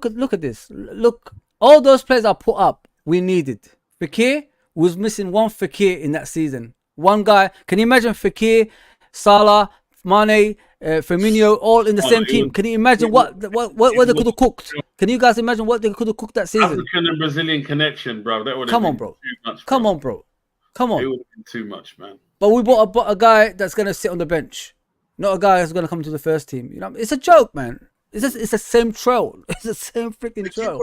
at this. Look, all those players I put up, we needed. Fekir was missing one Fekir in that season. One guy. Can you imagine Fekir, Salah, Mane, Firmino, all in the same team? Can you imagine what they could have cooked? Can you guys imagine what they could have cooked that season? African and Brazilian connection, bro. That would Come on, bro. Come on, bro. Come on. It would have been too much, man. But we bought a guy that's gonna sit on the bench, not a guy that's gonna come to the first team. You know, it's a joke, man. It's the same trail. It's the same freaking trail.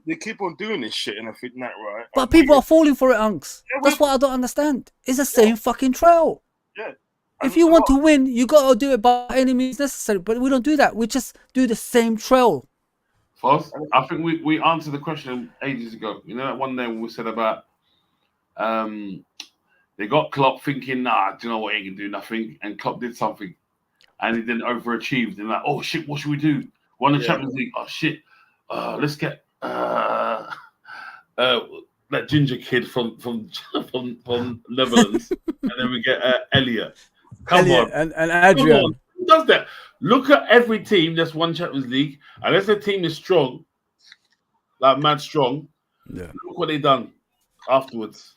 They keep on doing this shit, and I think that right. But people are falling for it, Unks. That's what I don't understand. It's the same fucking trail. Yeah. If you want to win, you gotta do it by any means necessary. But we don't do that. We just do the same trail. Foss, I think we answered the question ages ago. You know that one day when we said about they got Klopp thinking, nah, do you know what, he can do nothing, and Klopp did something, and he didn't overachieve. They're like, oh shit, what should we do? Won the Champions League. Oh shit, let's get that ginger kid from Netherlands, and then we get Elliot. Come on, and Adrian. Come on. Who does that? Look at every team that's won Champions League, unless the team is strong, like mad strong. Yeah. Look what they done afterwards.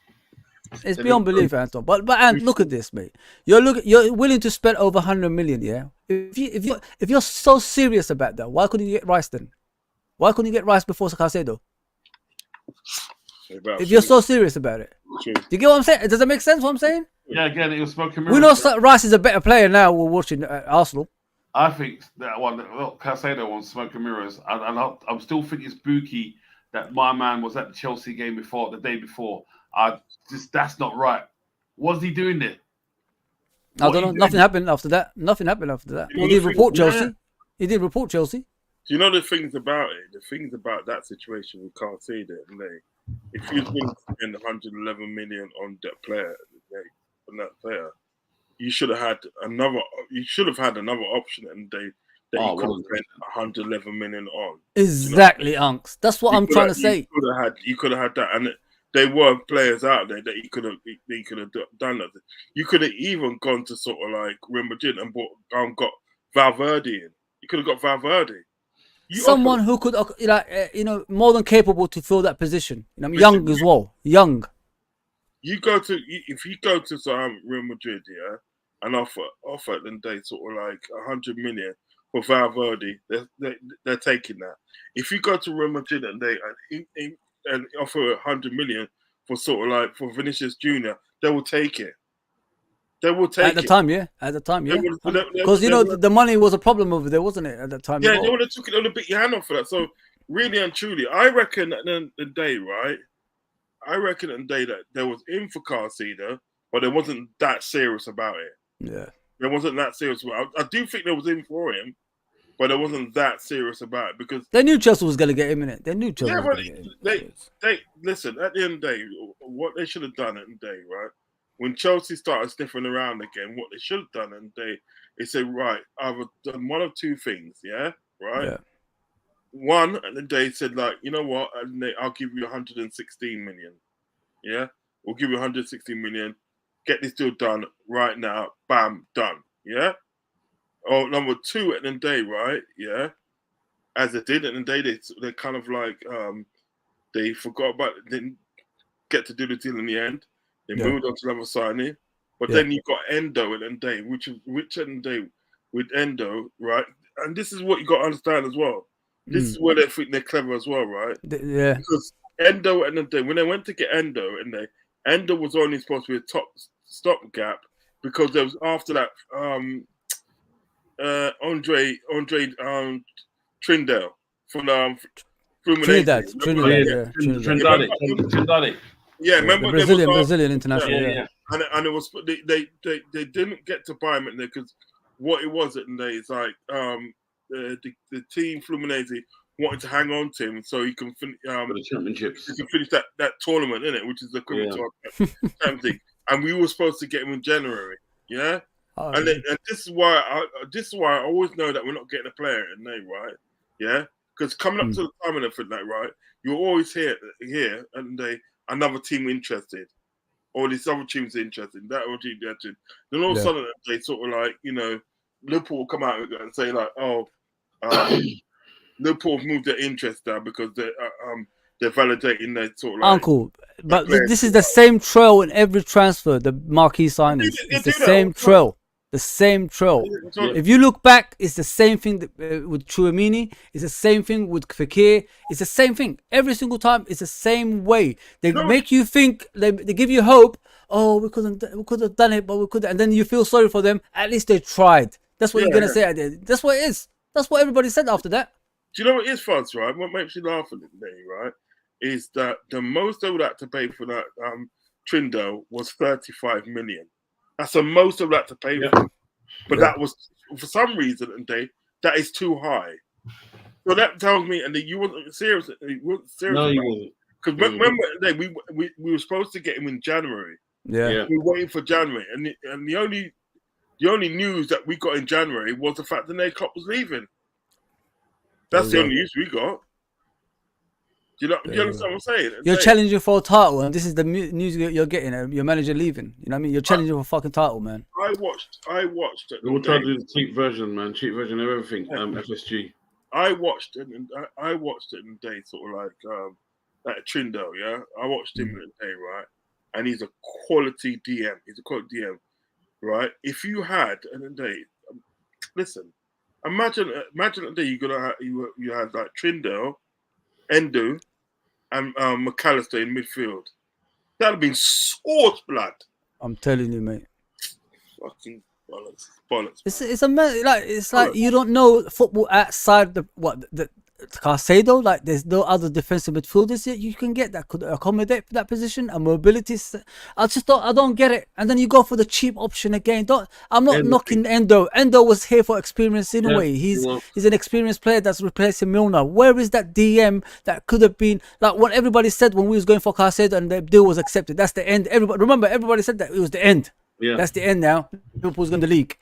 It's beyond belief, Anton. But Ant, look at this, mate. You're willing to spend over 100 million, yeah? If you're so serious about that, why couldn't you get Rice then? Why couldn't you get Rice before Caicedo? If you're so serious about it, do you get what I'm saying? Does that make sense? What I'm saying? Yeah, again, it was smoking mirrors. We know Rice is a better player now. We're watching Arsenal. I think that one, Caicedo on smoking mirrors, and I'm still thinking it's spooky that my man was at the Chelsea game before, the day before. That's not right. What's he doing there? I don't know. Nothing happened after that. He did report Chelsea. He did report Chelsea. Do you know the things about it? The things about that situation, we can't see that. If you've been spend 111 million on that player, you should have had another. You should have had another option, and you could have spent 111 million on. Exactly, Unks. That's what I'm trying to say. You could have had that, and there were players out there that you could have done that. You could have even gone to sort of like Real Madrid and got Valverde in. You could have got Valverde. Someone who could, more than capable to fill that position. Young as well. Young. If you go to Real Madrid, yeah, and offer then they sort of like 100 million for Valverde, they're taking that. If you go to Real Madrid and offer 100 million for sort of like for Vinicius Jr., they will take it. They will take it. At the time, yeah. Because, the money was a problem over there, wasn't it, at that time? Yeah, they would have took it a little bit your hand off for that. So, really and truly, I reckon at the day, right? I reckon at the day that there was in for Caicedo, but it wasn't that serious about it. Yeah. There wasn't that serious about it. I do think there was in for him, but it wasn't that serious about it because they knew Chelsea was going to get him in it. They knew Chelsea was going to get him. They listen, at the end of the day, what they should have done at the day, right? When Chelsea started sniffing around again, what they should have done, and they said, right, I've done one of two things, yeah, right. Yeah. One, and they said, like, you know what, and I'll give you 116 million, yeah, we'll give you 116 million, get this deal done right now, bam, done, yeah. Or number two, at the day, right, yeah, as they did at the day, they kind of like they forgot about it, didn't get to do the deal in the end. They moved on to another signing, but then you got Endo at the end day, which at the day with Endo, right? And this is what you got to understand as well. This is where they think they're clever as well, right? Yeah. Because Endo at the day, when they went to get Endo, Endo was only supposed to be a top stopgap because there was after that Andre Trindle from Fluminense. Trindade. Yeah, remember the Brazilian international. Yeah. And it was they didn't get to buy him in there because what it was at the day is like the team Fluminense wanted to hang on to him so he can finish the championships. He can finish that tournament in it, which is the equivalent to our Champions League. And we were supposed to get him in January. Yeah. And this is why I always know that we're not getting a player in the name, right? Yeah, because coming up to the time and everything, like, right, you always hear and another team interested, or these other teams interested, that other team interested. Then all of a sudden they sort of like, you know, Liverpool will come out and say like, Liverpool have moved their interest now because they're validating their sort of like, Uncle, but this is the same trail in every transfer. The marquee signings, it's the same trail. The same trail. If you look back, it's the same thing with Chouamini. It's the same thing with Fekir. It's the same thing every single time. It's the same way. They make you think. They give you hope. Oh, we could have done it, but we could. And then you feel sorry for them. At least they tried. That's what you're gonna say. That's what it is. That's what everybody said after that. Do you know what it is, Fuzz? Right? What makes you laugh a little bit, right? Is that the most they would have to pay for that Trindo was 35 million. That's the most of that to pay for. But that was, for some reason, that is too high. So that tells me, and you weren't serious. You weren't serious. No, you wasn't. Because remember, we were supposed to get him in January. Yeah. We were waiting for January, and the only news that we got in January was the fact that their club was leaving. That's the only news we got. Do you understand what I'm saying? You're challenging for a title, and this is the news you're getting. Your manager leaving. You know what I mean? You're challenging for a fucking title, man. I watched it. We'll try to do the cheap version, man. Cheap version of everything. FSG. I watched it, and I watched it in the day, sort of like Trindo. Yeah, I watched him in the day, right? And he's a quality DM. He's a quality DM, right? If you had in the day, listen. Imagine the day you had like Trindo, Endo, and McAllister in midfield. That'd have been sauce blood. I'm telling you, mate. Fucking bollocks. It's like you don't know football outside the Caicedo. Like there's no other defensive midfielders yet you can get that could accommodate for that position and mobility. I don't get it. And then you go for the cheap option again. I'm not knocking Endo. Endo was here for experience in a way. He's an experienced player that's replacing Milner. Where is that DM that could have been like what everybody said when we was going for Caicedo and the deal was accepted? That's the end. Everybody said that it was the end. Yeah. That's the end now. Liverpool's going to leak.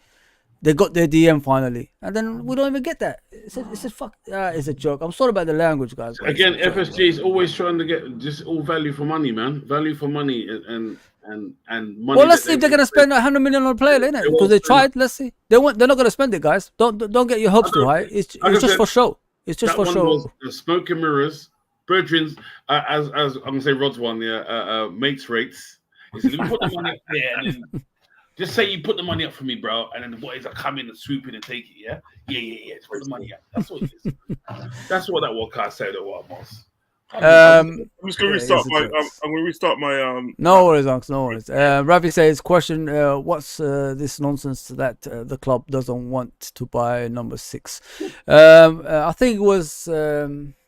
They got their DM finally, and then we don't even get that. It's a joke. I'm sorry about the language, guys. Again, FSG is always trying to get just all value for money, man. Value for money and money. Well, let's see if they're gonna spend 100 million on a player, innit? Because they tried. Let's see. They're not gonna spend it, guys. Don't get your hopes too high. It's just for show. It's just for show. Smoke and mirrors, brethren's. As I'm gonna say, Rod's one, mates rates. He said, "Let me put the money up there." And then, just say you put the money up for me, bro, and then the boys are coming and swooping and take it, yeah? Yeah. Just put the money up. That's what it is. That's what that Walker said or what was. I'm just going to restart I'm going to restart my... No worries, Unks, no worries. Ravi says, question, what's this nonsense that the club doesn't want to buy number 6? I think it was,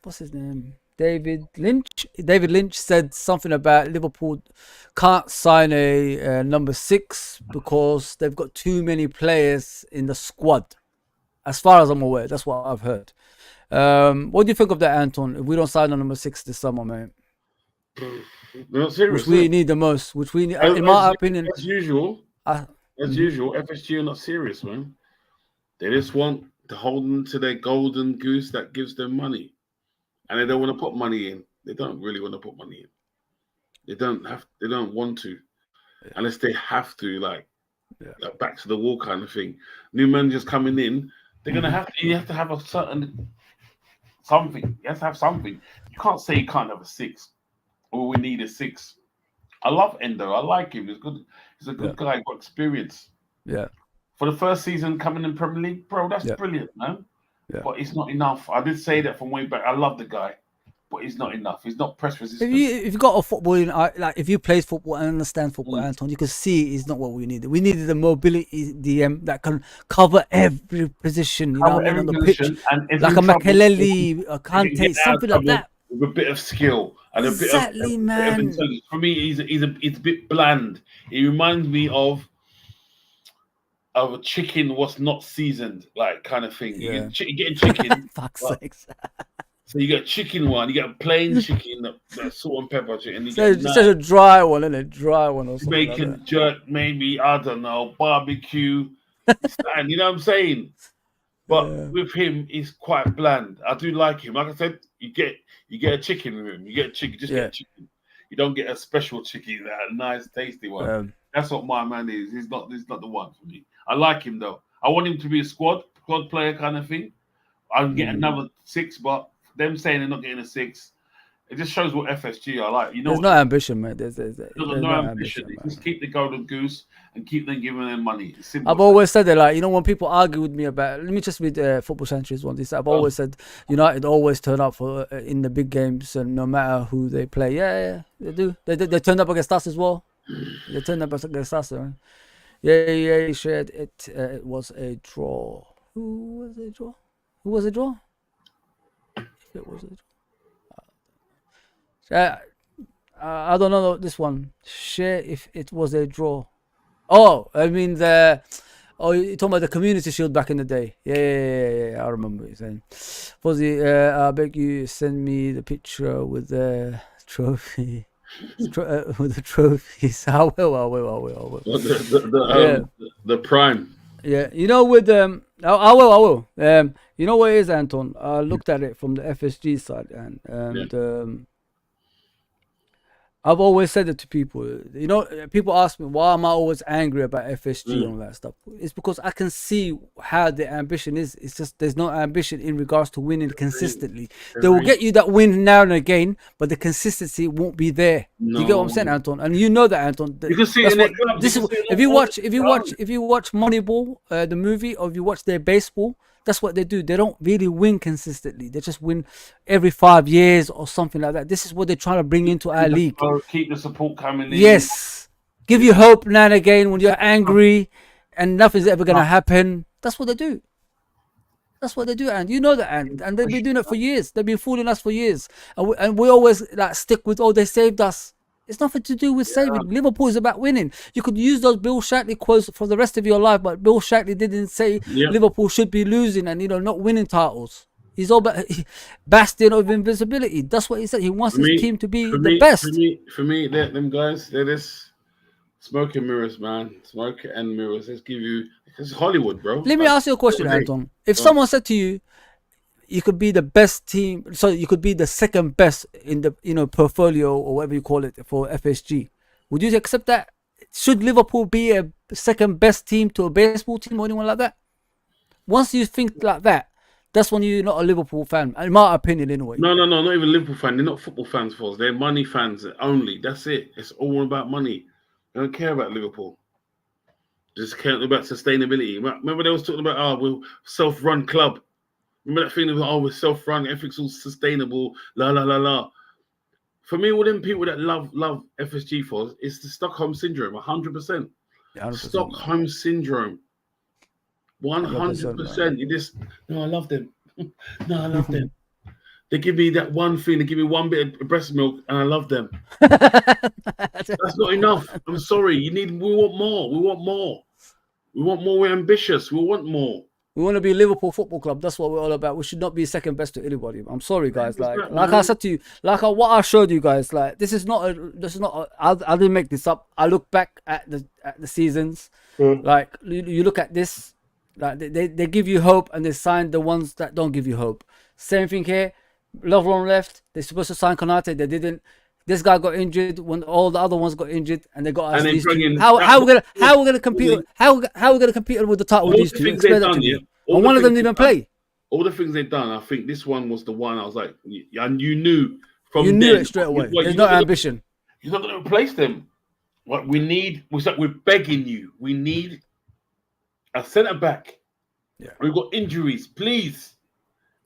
what's his name? David Lynch said something about Liverpool can't sign a number 6 because they've got too many players in the squad. As far as I'm aware, that's what I've heard. What do you think of that, Anton? If we don't sign a number 6 this summer, man, which we need the most, in my opinion, as usual, FSG are not serious, man. They just want to hold them to their golden goose that gives them money. And they don't want to put money in. They don't really want to put money in. They don't want to. Unless they have to, like back to the wall kind of thing. New managers coming in, they're gonna have to. You have to have a certain something. You have to have something. You can't say you can't have a 6. Or we need a 6. I love Endo. I like him. He's good. He's a good guy. Got experience. Yeah. For the first season coming in Premier League, bro, that's brilliant, man. Yeah. But it's not enough. I did say that from way back. I love the guy, but it's not enough. He's not press resistant. If you got a footballing, like if you play football and understand football, Anton, you can see it's not what we needed. We needed a mobility DM that can cover every position, you know, on the pitch, like a Makelele, a Kante, something like that. With a bit of skill and a bit of man. For me, he's a bit bland. He reminds me of a chicken was not seasoned, like kind of thing. You're getting chicken. Fuck's sakes. So you get chicken one, you get a plain chicken, that salt and pepper chicken. It's such a dry one, isn't it? Dry one or something. Bacon, jerk, maybe, I don't know, barbecue, And you know what I'm saying? But with him, he's quite bland. I do like him. Like I said, you get a chicken with him. You get a chicken, just get a chicken. You don't get a special chicken, that nice, tasty one. That's what my man is. He's not the one for me. I like him though. I want him to be a squad player kind of thing. I can get another 6, but them saying they're not getting a 6, it just shows what FSG are like. You know, there's no ambition, mate. There's no ambition. Just keep the golden goose and keep them giving them money. I've always said that, like, you know, when people argue with me about, let me just read Football Century's one. I've always said United always turn up for in the big games, and no matter who they play. Yeah, they do. They turned up against us as well. They turned up against us. Right? Yeah, he shared it. It was a draw. Who was a draw? It was a draw. I don't know this one. Share if it was a draw. Oh, I mean you're talking about the Community Shield back in the day. Yeah. I remember what you're saying. Fuzzy, I beg you send me the picture with the trophy. With the trophies. I will. The prime. Yeah, you know, with I will. You know what it is, Anton? I looked at it from the FSG side, and I've always said it to people. You know, people ask me why am I always angry about FSG and all that stuff. It's because I can see how the ambition is. It's just there's no ambition in regards to winning consistently. They will get you that win now and again, but the consistency won't be there. No. You get what I'm saying, Anton? And you know that, Anton. You can see it. If you watch Moneyball, the movie, or if you watch their baseball. That's what they do. They don't really win consistently. They just win every 5 years or something like that. This is what they're trying to bring into our league. Keep the support coming in. Yes. Give you hope now and again when you're angry and nothing's ever going to happen. That's what they do. And you know that, and they've been doing it for years. They've been fooling us for years. And we always like stick with, they saved us. It's nothing to do with saving. Liverpool is about winning. You could use those Bill Shankly quotes for the rest of your life, but Bill Shankly didn't say Liverpool should be losing and not winning titles. He's all about bastion of invisibility. That's what he said. He wants his team to be the best. For me, them guys, they're just smoke and mirrors, man. Smoke and mirrors. Let's give you. It's Hollywood, bro. Let me ask you a question, Anton. If someone said to you, you could be the best team, so you could be the second best in the portfolio or whatever you call it for FSG. Would you accept that? Should Liverpool be a second best team to a baseball team or anyone like that? Once you think like that, that's when you're not a Liverpool fan, in my opinion, anyway. No, not even Liverpool fan. They're not football fans, for us. They're money fans only. That's it. It's all about money. They don't care about Liverpool. Just care about sustainability. Remember they was talking about we're self-run club. Remember that feeling of, we're self-run, everything's all sustainable, la. For me, all them people that love FSG for us, it's the Stockholm Syndrome, 100%. 100%. Stockholm Syndrome. 100%. You just, I love them. I love them. They give me that one thing, they give me one bit of breast milk, and I love them. That's not enough. I'm sorry. We want more. We're ambitious. We want more. We want to be Liverpool Football Club. That's what we're all about. We should not be second best to anybody. I'm sorry, guys. Like I said to you, what I showed you guys, this is not. I didn't make this up. I look back at the seasons. Like you look at this, like they give you hope, and they sign the ones that don't give you hope. Same thing here. Lovren left. They're supposed to sign Konate. They didn't. This guy got injured when all the other ones got injured, and they got us these two. How are we gonna compete? How are we gonna compete with the title with these two? Explain that to me. And one of them didn't even play. All the things they've done, I think this one was the one. I was like, and you knew from you knew it straight away. There's no ambition. You're not going to replace them. What we need, we're begging you. We need a centre back. Yeah, we've got injuries, please.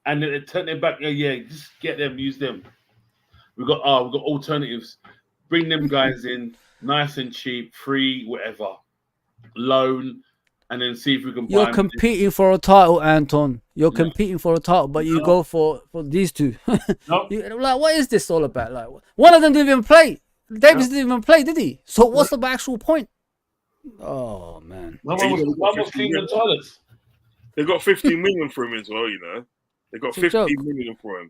And then they turn their back. Yeah, just get them, use them. We've got alternatives. Bring them guys in, nice and cheap, free, whatever, loan. And then see if we can buy You're competing for a title, Anton. You're competing for a title, but you go for these two. No. Like, what is this all about? Like, one of them didn't even play. Davis didn't even play, did he? So what's the actual point? Oh, man. One was cleaning toilets. They got 15 million for him as well, you know. They got 15 million for him.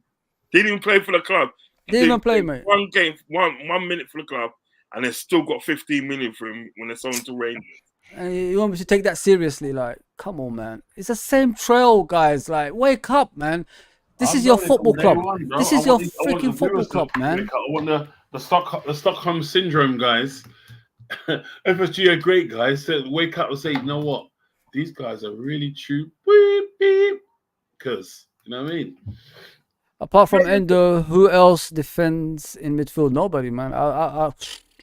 He didn't even play for the club. Didn't even play, mate. One game, one minute for the club, and they still got 15 million for him when they sold him to Rangers. And you want me to take that seriously? Like, come on, man. It's the same trail, guys. Like, wake up, man. This is your football club. This is your freaking football club, man. I want the Stockholm syndrome, guys. FSG are great guys. So wake up and say, you know what? These guys are really true. Beep, beep. Because, you know what I mean? Apart from Endo, who else defends in midfield? Nobody, man.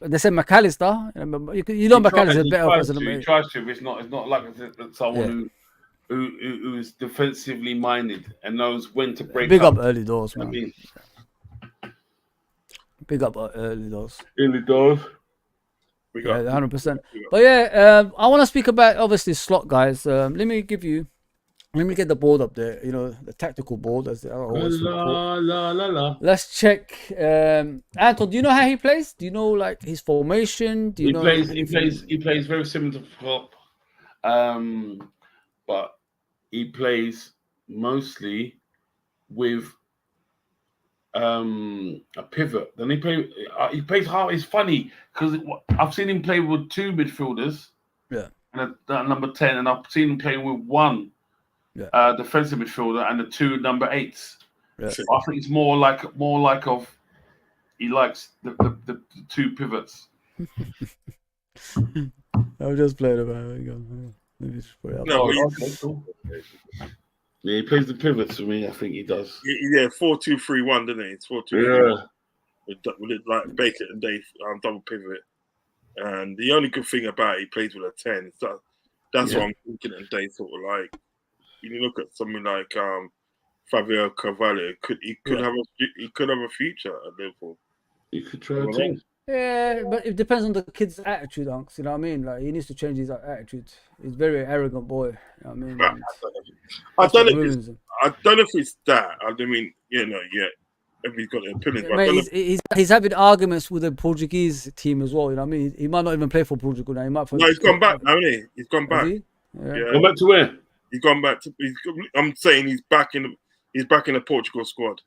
They said McAllister. You know McAllister is better person than He tries to. It's not like someone who is defensively minded and knows when to break Big up. up early doors, man. I mean, big up early doors. Early doors. Yeah, 100%. But yeah, I want to speak about obviously Slot, guys. Let me get the board up there. You know, the tactical board, as I always call. Let's check. Anton, do you know how he plays? Do you know like his formation? Do you know? He plays very similar to Klopp, but he plays mostly with a pivot. Then he plays hard. It's funny because I've seen him play with two midfielders, and a number 10, and I've seen him play with one defensive midfielder and the two number 8s. So I think it's more like he likes the two pivots. I'll just play it about it. Maybe just put it up. Yeah, he plays the pivots for me. I think he does. Yeah, 4-2-3-1, doesn't he? It's 4-2-3-1. With it like Baker and Dave double pivot. And the only good thing about it, he plays with a 10. So that's what I'm thinking. And Dave sort of like, when you look at something like Fabio Carvalho, he could have a future at Liverpool. You could try a team. Yeah, but it depends on the kid's attitude, Unks. You know what I mean? Like, he needs to change his attitude. He's a very arrogant boy. You know what I mean? I don't know if it's that. I mean, everybody's got an opinion. Mate, he's having arguments with the Portuguese team as well. You know what I mean? He might not even play for Portugal now. He's gone back, hasn't he? He's gone back. Yeah. Gone back to where? He's gone back to. I'm saying he's back in the Portugal squad.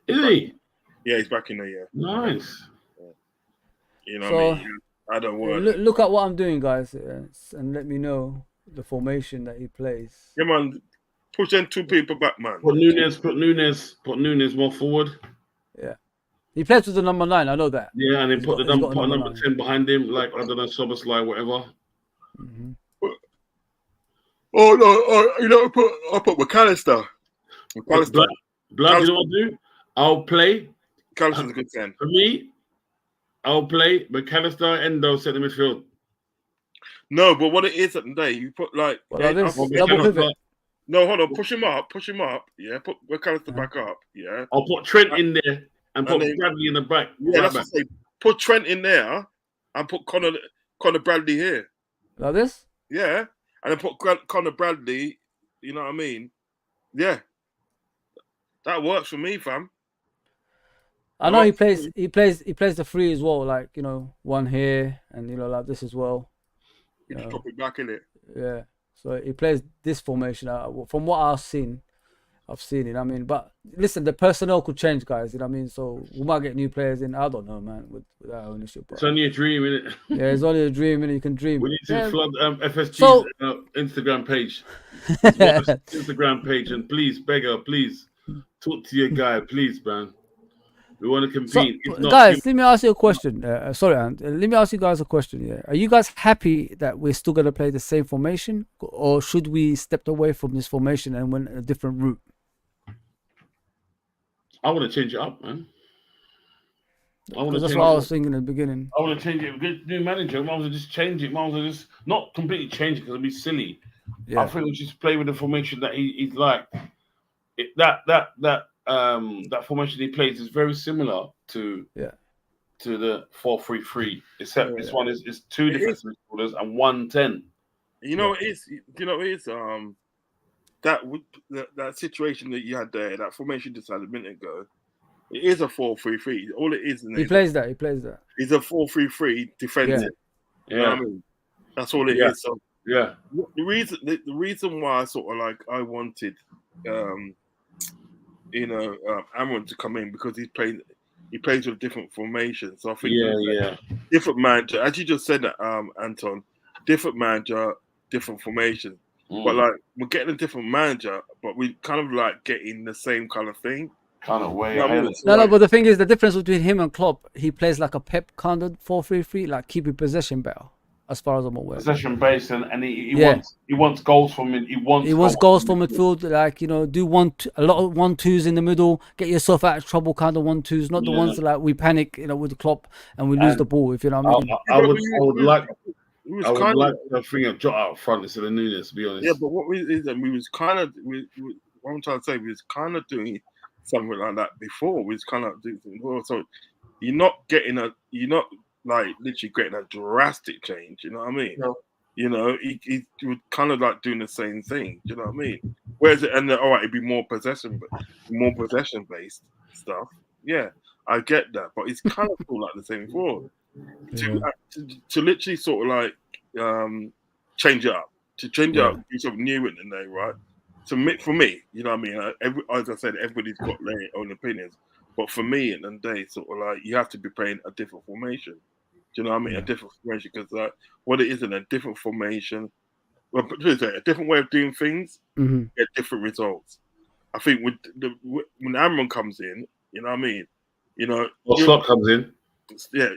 Is he? Yeah, he's back in there. Yeah. Nice. You know what I mean? I don't worry. Look at what I'm doing, guys, and let me know the formation that he plays. Yeah, man. Push them two people back, man. Put Nunes more forward. Yeah. He plays with the number 9, I know that. Yeah, and then put number 10 behind him, like, I don't know, Soboslai, whatever. Mm-hmm. I'll put McAllister. Blood, you know what I'll do? I'll play. McAllister's a good 10. For me, I'll play McAllister, Endo, centre midfield. No, but what it is at the day, you put like double pivot. No, hold on, push him up. Yeah, put McAllister back up. Yeah, I'll put Trent in there and put Bradley in the back. Yeah, that's what I say. Put Trent in there and put Connor Bradley here. Like this? Yeah, and then put Connor Bradley. You know what I mean? Yeah, that works for me, fam. I know he plays the 3 as well, like, you know, one here and, you know, like this as well. You just drop it back in it. Yeah. So he plays this formation. From what I've seen it. I mean, but listen, the personnel could change, guys. You know what I mean? So we might get new players in. I don't know, man, with that ownership. It's only a dream, isn't it? Yeah, it's only a dream, and you can dream. We need to flood FSG's Instagram page. Instagram page, and please, beggar, please talk to your guy, please, man. We want to compete. So, guys, let me ask you a question. Sorry, Ant. Let me ask you guys a question. Yeah, are you guys happy that we're still going to play the same formation, or should we step away from this formation and went a different route? I want to change it up, man. That's what I was thinking in the beginning. I want to change it. Get new manager. I want to just change it. I want to just not completely change it because it'd be silly. Yeah. I think we just play with the formation that he's like. That formation he plays is very similar to the 4-3-3, except this one is 2 defensive midfielders and 1 10. You know what it is? You know what it is? That situation that you had there, that formation just had a minute ago, it is a 4-3-3. All it is. He plays that. It's a 4-3-3 defensive. Yeah. You know what I mean? That's all it is. So yeah. The reason why I sort of like I wanted Amron to come in because he plays with different formations. So I think different manager. As you just said that, Anton, different manager, different formation. But like we're getting a different manager, but we kind of like getting the same kind of thing. Kind of way You know what I ahead. mean? So, No, like, but the thing is, the difference between him and Klopp, he plays like a Pep kind of 4-3-3, like keeping possession better, as far as I'm aware. Possession based, and he Yeah. wants goals from it. He wants goals from midfield, like, you know, do a lot of 1-2s in the middle, get yourself out of trouble kind of 1-2s, not the ones that, like, we panic, you know, with the Klopp and we lose the ball, if you know what I mean. I would like was I would kind like of, to bring a Jota out front instead of Nunes, to be honest. yeah, but what we is, and we was kind of, what I'm trying to say, we was kind of doing something like that before. We was kind of doing something before. So you're not like literally getting a drastic change. You know what I mean? No. You know, he would kind of like doing the same thing. Do you know what I mean? Whereas and all right, it'd be more possession based stuff. Yeah, I get that, but it's kind of still like the same before. To literally sort of like change it up, do something new in the day, right? For me, you know what I mean? As I said, everybody's got their own opinions, but for me, in the day, sort of like you have to be playing a different formation. Do you know what I mean? A different formation, because what it is in a different formation, well, a different way of doing things, get different results. I think when Amron comes in, you know what I mean? You know, Slot comes in. Yeah.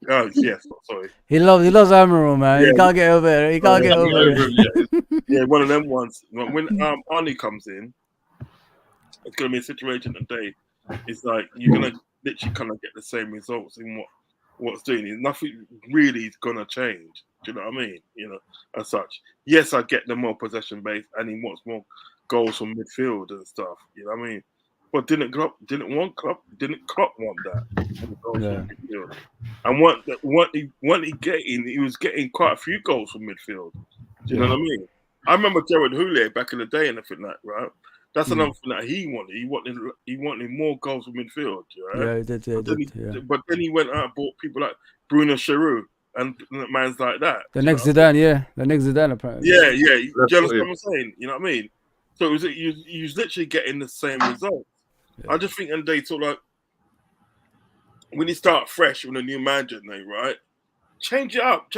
Oh, yes. Sorry. He loves Emerald, man. Yeah. He can't get over it. He can't get over it. Yeah, one of them ones. When Arnie comes in, it's gonna be a situation today. It's like you're gonna literally kind of get the same results in what's doing. Nothing really is gonna change. Do you know what I mean? You know, as such. Yes, I get the more possession based, and he wants more goals from midfield and stuff. You know what I mean? But didn't Klopp want that? Yeah. And he was getting quite a few goals from midfield. Do you know what I mean? I remember Gerard Houllier back in the day and everything like that, right? That's another thing that he wanted. He wanted more goals from midfield. Right? Yeah, he did. But then he went out and bought people like Bruno Giroud and man's like that. The next Zidane, apparently. Yeah. Do you understand what I'm saying? You know what I mean? So he was literally getting the same results. Yeah. I just think, and they sort of like when you start fresh with a new manager, right? Change it up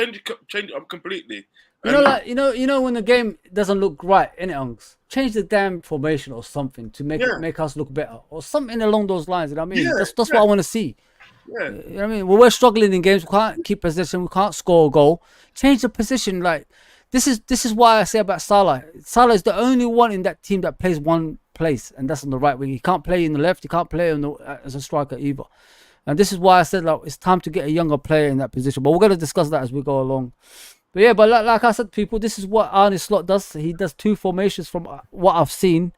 completely. You know, you know when the game doesn't look right, innit, change the damn formation or something to make us look better, or something along those lines. You know what I mean? That's what I want to see. Yeah. You know what I mean? When we're struggling in games, we can't keep possession, we can't score a goal. Change the position. Like this is why I say about Salah. Salah is the only one in that team that plays one place, and that's on the right wing. He can't play in the left. He can't play as a striker either. And this is why I said, like, it's time to get a younger player in that position. But we're going to discuss that as we go along. But yeah, but like I said, people, this is what Arne Slot does. He does two formations from what I've seen.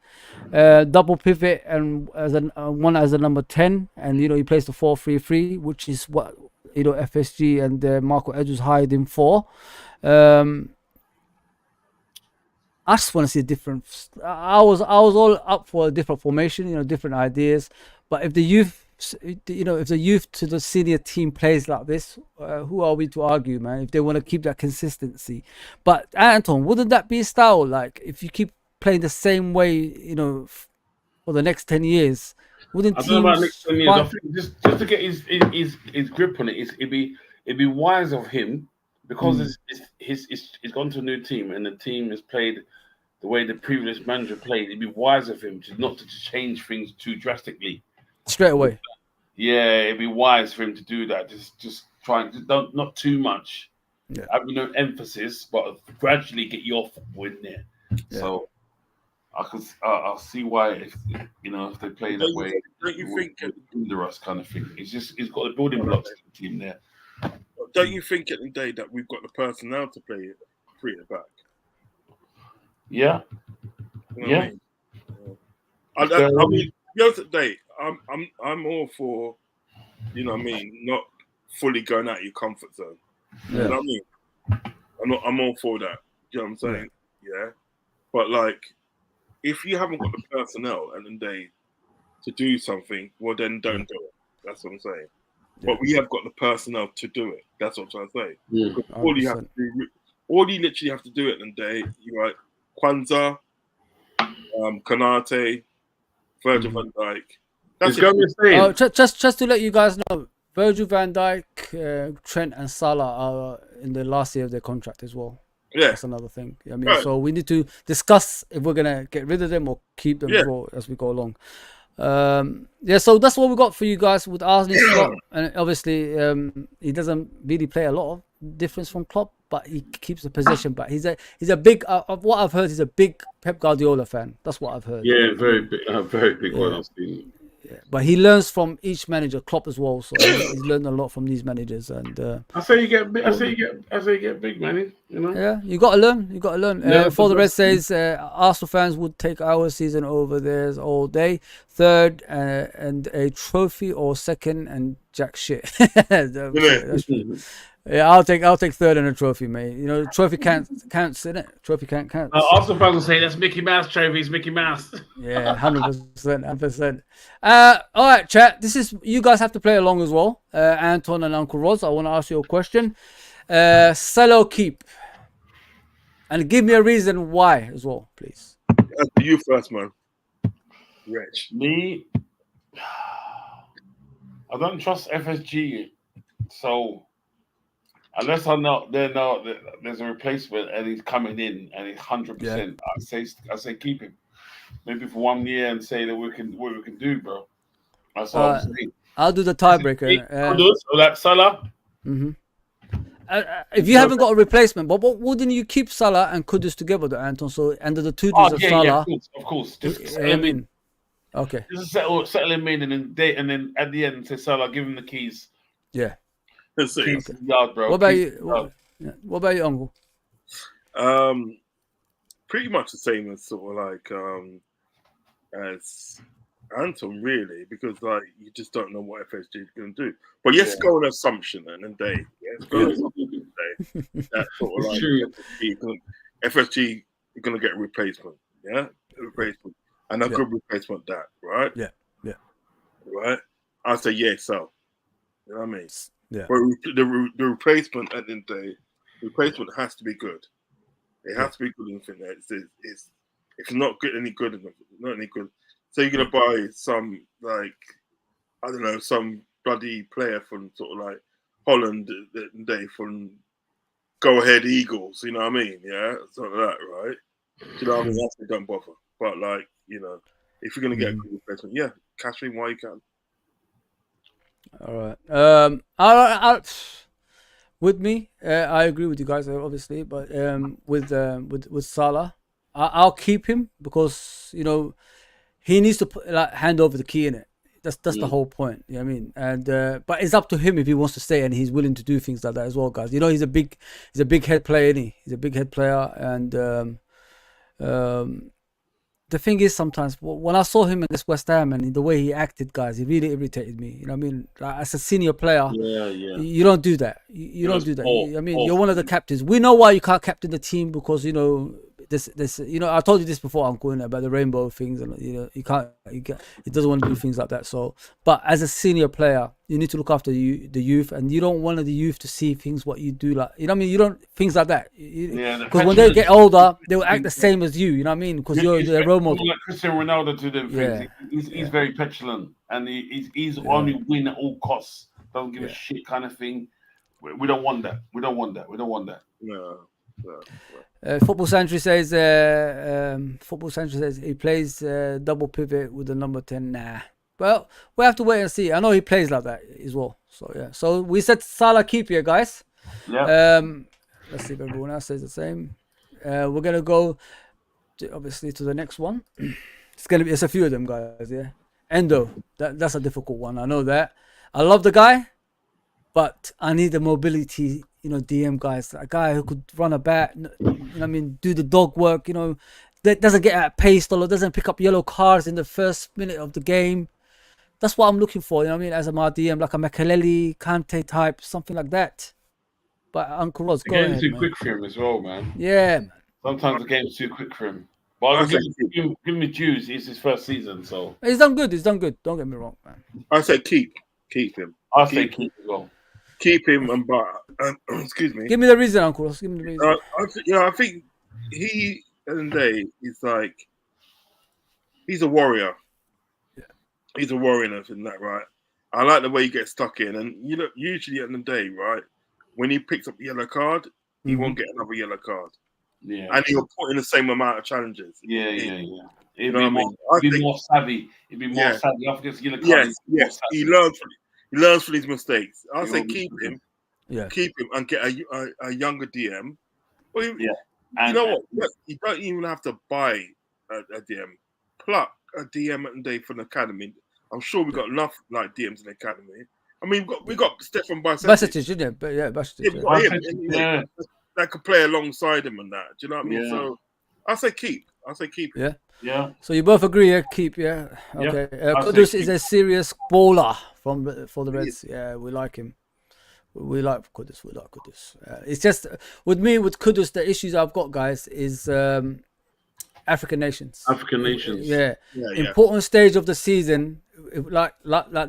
Double pivot and one as a number 10. And, you know, he plays the 4-3-3, which is what, you know, FSG and Marco Edwards hired him for. I just want to see a different... I was all up for a different formation, you know, different ideas. But if the youth... You know, if the youth to the senior team plays like this, who are we to argue, man? If they want to keep that consistency. But Anton, wouldn't that be a style? Like, if you keep playing the same way, you know, for the next 10 years, wouldn't I don't know about next 10 years. I think just to get his grip on it, it'd be wise of him, because he's gone to a new team and the team has played the way the previous manager played. It'd be wise of him not to change things too drastically. Straight away. Yeah, it'd be wise for him to do that. Just try and not too much. Yeah. Having no emphasis, but gradually get your football in there. Yeah. So I'll see why if they play that way. Don't you think hinder us kind of thing? It's got the building blocks in the team there. Don't you think at the day that we've got the personnel to play it 3 at the back? Yeah. You know I mean, the other day, I'm all for, you know what I mean, not fully going out of your comfort zone. Yeah. You know what I mean? I'm all for that. You know what I'm saying? Yeah. But like, if you haven't got the personnel at the day to do something, well then don't do it. That's what I'm saying. Yeah. But we have got the personnel to do it. That's what I'm trying to say. Yeah. All you literally have to do it at the day, you're right, Kwanzaa, Konate, Virgil van Dijk. That's just to let you guys know, Virgil van Dijk, Trent, and Salah are in the last year of their contract as well. Yeah, That's another thing. I mean, right. so we need to discuss if we're gonna get rid of them or keep them Yeah. as we go along. Yeah, so that's what we got for you guys with Arne Slot, and obviously he doesn't really play a lot of difference from Klopp, but he keeps the possession. But he's a big. Of what I've heard, he's a big Pep Guardiola fan. That's what I've heard. Yeah, very big one. I've seen. Yeah, but he learns from each manager, Klopp as well. So he's learned a lot from these managers, and I say you get big. I say you get big, man. You know. yeah, you got to learn. You got to learn. Yeah, For the Red says Arsenal fans would take our season over theirs all day. Third and a trophy, or second and jack shit. That's true. Yeah, I'll take third and a trophy, mate. You know, trophy counts, innit? Trophy counts. Arsenal fans will say that's Mickey Mouse trophies, Mickey Mouse. Yeah, 100%. All right, chat. You guys have to play along as well. Anton and Uncle Roz, I want to ask you a question. Sell or keep, and give me a reason why as well, please. You first, man. Rich. Me, I don't trust FSG, so unless I know that there's a replacement and he's coming in and he's 100%, I say keep him. Maybe for 1 year and say that what we can do, bro. That's all I'm saying. I'll do the tiebreaker. So that's Salah. Mm-hmm. If you haven't got a replacement, but wouldn't you keep Salah and Kudus together, though, Anton? So under the two of Salah, yeah, of course. Just settle him in. Okay. Just settle him in, and then at the end say Salah, give him the keys. Yeah. That's it. Keys to the yard, bro. What about you? What about you, Uncle? Pretty much the same as sort of like as Anton, really, because like you just don't know what FSG is going to do. But yes, go on assumption and Dave. Yes, go on assumption and Dave. That's sort of like FSG is going to get a replacement. Yeah, a replacement, and a good replacement. That right? Yeah. Right. I say so. You know what I mean? Yeah. But the replacement at the end of the day, replacement has to be good. It has to be good enough in there. It's not good enough. Not any good. So you're gonna buy some like I don't know, some bloody player from sort of like Holland day from Go Ahead Eagles, you know what I mean? Yeah, something like that, right? You know what I mean? That's don't bother. But like, you know, if you're gonna get a good replacement, cash in while you can. All right. With me, I agree with you guys, obviously, but with Salah, I'll keep him because he needs to hand over the key in it. That's the whole point. You know what I mean? And but it's up to him if he wants to stay and he's willing to do things like that as well, guys. He's a big head player, isn't he? He's a big head player, and the thing is, sometimes when I saw him in this West Ham and the way he acted, guys, he really irritated me. You know what I mean? As a senior player, you don't do that. You don't do that. You're one of the captains. We know why you can't captain the team because this. I told you this before, Uncle, about the rainbow things, and he doesn't want to do things like that. So, but as a senior player, you need to look after the youth, and you don't want the youth to see things what you do, like you don't things like that. Because when they get older, they will act the same as you. You know what I mean? Because you're their role model. Like Cristiano Ronaldo to them things. He's very petulant, and he's only win at all costs. Doesn't give a shit kind of thing. We don't want that. We don't want that. No. Football Sanctuary says he plays double pivot with the number 10. Nah. Well, we have to wait and see. I know he plays like that as well. So yeah. So we said Salah keep here, guys. Yeah. Let's see if everyone else says the same. We're gonna go obviously to the next one. It's a few of them, guys. Yeah. Endo. That's a difficult one. I know that. I love the guy, but I need the mobility. DM guys, a guy who could run a bat, do the dog work, that doesn't get at pace or doesn't pick up yellow cards in the first minute of the game. That's what I'm looking for, as a DM, like a Makelele, Kante type, something like that. But Uncle Roz, go ahead, too quick for him as well, man. Yeah, man. Sometimes the game's too quick for him. But I'll give him the dues. It's his first season, so he's done good. Don't get me wrong, man. I say keep him. I say keep as well. Keep him and excuse me. Give me the reason, Uncle. Give me the reason. I think he at the end of the day is like he's a warrior. Yeah. He's a warrior in that, right? I like the way he gets stuck in, and usually at the day, right, when he picks up the yellow card, he won't get another yellow card. Yeah, and he'll put in the same amount of challenges. Yeah. You know what I mean? It'd be more savvy. It'd be more savvy. I think yellow card. Yes. He learns from his mistakes. I'll say keep him. Yeah. Keep him and get a younger DM. Well, you And, know what? Look, you don't even have to buy a DM. Pluck a DM at the day from the academy. I'm sure we've got enough like DMs in the academy. I mean, we got Stefan Bajcetic, isn't it? But yeah, Bajcetic. Yeah. That could play alongside him and that. Do you know what I mean? So I'll say keep. Yeah. Yeah. So you both agree, keep, yeah. Okay. Kudus is a serious baller for the Reds. Yeah, we like him. We like Kudus. It's just with me with Kudus, the issues I've got, guys, is African nations. Yeah. Important stage of the season, like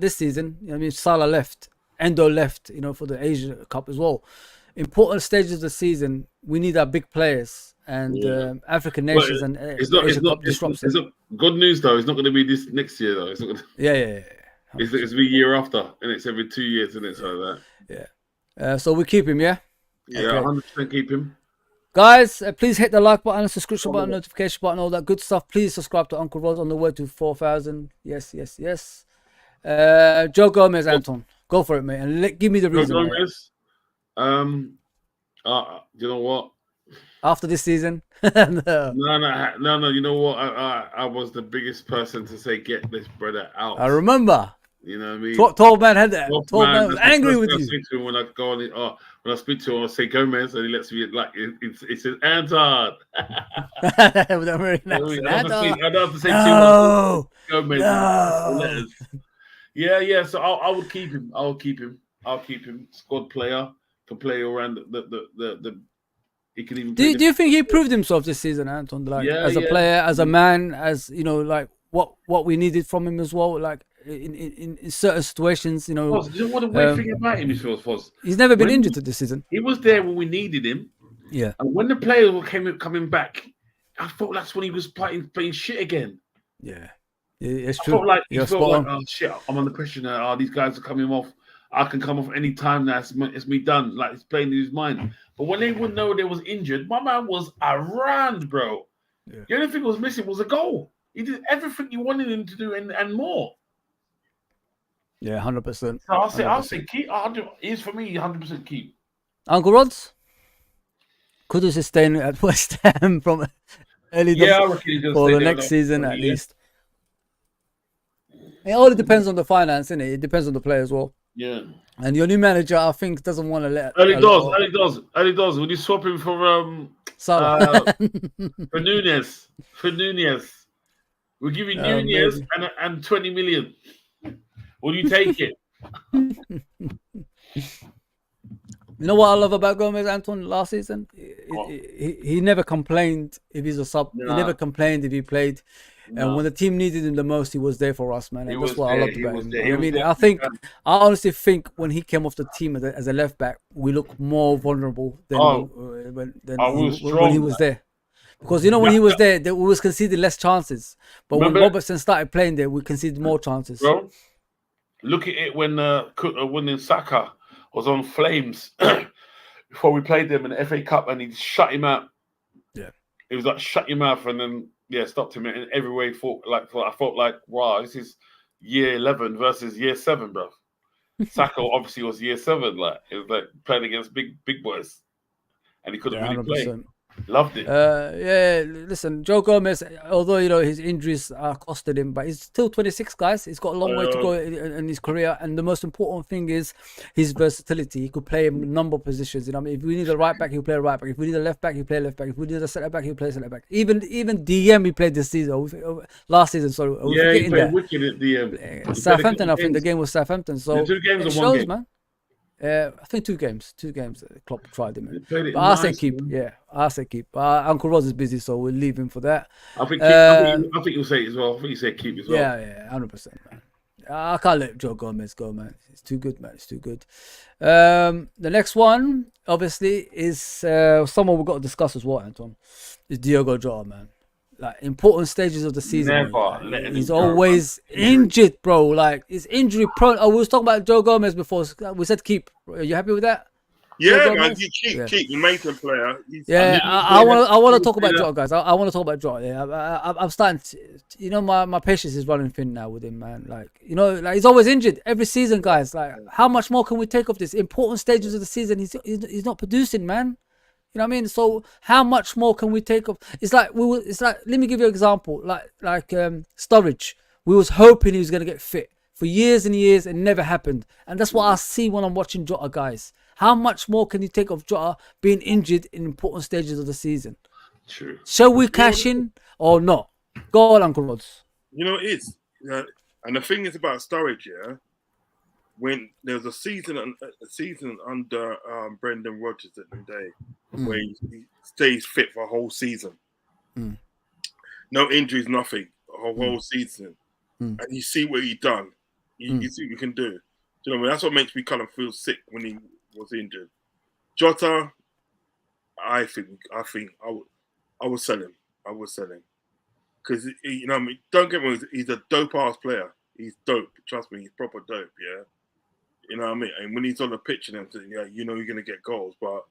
this season. I mean, Salah left, Endo left. For the Asia Cup as well. Important stages of the season, we need our big players and African nations and Asia Cup disrupts it. Good news though. It's not going to be this next year though. It's not gonna, yeah. It's the year after, and it's every 2 years, and it's like that. Yeah. So we keep him, yeah. Yeah, 100% keep him. Guys, please hit the like button, subscription button, notification button, all that good stuff. Please subscribe to Uncle Rod on the way to 4,000. Yes. Joe Gomez, Anton, go for it, mate, and give me the reason. Joe Gomez. You know what? After this season, no. You know what? I was the biggest person to say get this brother out. I remember. You know what I mean? 12 man had that. 12 man was angry with you. To him when I go on, when I speak to him, I say Gomez, and he lets me like it's an Anton. I don't have to say too much. Gomez. No. Yeah. So I would keep him. I'll keep him. Squad player. Can play around the he can even. Do you think he proved himself this season, Anton? Like as a player, as a man, as like what we needed from him as well. Like in certain situations, you know what the weird thing about him was he's never been injured this season. He was there when we needed him. Yeah. And when the players were coming back, I thought that's when he was playing shit again. Yeah, it's true. I felt like oh shit, I'm under pressure now. These guys are coming off. I can come off any time now. It's me done. Like it's playing in his mind. But when they would know they was injured, my man was around, bro. Yeah. The only thing was missing was a goal. He did everything you wanted him to do and more. Yeah, 100%. So I'll say keep. He's for me 100% keep. Uncle Rods? Kudus is staying at West Ham from early for the next season at least. It all depends on the finance, innit? It depends on the player as well. Yeah. And your new manager, I think, doesn't want to let. Early does. Would you swap him for Salah? For Nunez? We'll give you Nunez and 20 million. Will you take it? You know what I love about Gomez, Anton, last season? He never complained if he's a sub. Nah. He never complained if he played. Nah. And when the team needed him the most, he was there for us, man. And that's what I loved about him. I honestly think when he came off the team as a left back, we looked more vulnerable than when he was there. Because when he was there, we was conceding less chances. But when Robertson started playing there, we conceded more chances. Bro, look at it when Saka was on flames before we played them in the FA Cup, and he shut him out. Yeah, it was like shut your mouth, and then stopped him in every way. I felt like wow, this is year 11 versus year 7, bro. Saka obviously was year 7. Like it was like playing against big boys, and he couldn't really 100%. play. Loved it. Listen, Joe Gomez, although his injuries are costed him, but he's still 26, guys. He's got a long way to go in his career, and the most important thing is his versatility. He could play a number of positions. If we need a right back, he'll play a right back. If we need a left back, he'll play left back. If we need a centre back, he'll play centre back. Even DM he played this season, last season. Sorry, he played wicked at DM. Southampton, I think the game was Southampton. So 2 games it or 1 shows, game? man. I think 2 games. Klopp tried him. But nice, I say keep. Man. Yeah, I say keep. Uncle Roz is busy, so we'll leave him for that. I think you'll say it as well. I think you say keep as well. Yeah, 100%, man. I can't let Joe Gomez go, man. It's too good, man. It's too good. The next one, obviously, is someone we've got to discuss as well, Anton. Is Diogo Jota, man. like important stages of the season. Never Like, letting he's him go, always injured, bro. Like he's injury prone. Oh, we was talking about Joe Gomez before. We said keep. Are you happy with that? Yeah, Joe man, Gomez? you keep the maintenance player. Yeah, I I mean, want to talk about yeah. Jota, guys. I want to talk about Jota. Yeah, I'm starting. You know, my patience is running thin now with him, man. Like, you know, like he's always injured every season, guys. Like, how much more can we take of this? Important stages of the season, he's not producing, man. You know what I mean? So how much more can we take of? It's like let me give you an example. Like Sturridge. We was hoping he was gonna get fit for years and years, and never happened. And that's what I see when I'm watching Jota, guys. How much more can you take of Jota being injured in important stages of the season? True. Shall we cash in or not? Go on, Uncle Rods. You know it is. And the thing is about Sturridge, yeah. When there's a season under Brendan Rodgers at the day, where he stays fit for a whole season, no injuries, nothing, a whole season, and you see what he done. You see what you can do. Do you know what I mean? That's what makes me kind of feel sick when he was injured. Jota, I think I would sell him. I would sell him because you know what I mean. Don't get me wrong, he's a dope ass player. He's dope. Trust me, he's proper dope. Yeah, you know what I mean. And when he's on the pitch and everything, yeah, you know you're gonna get goals, but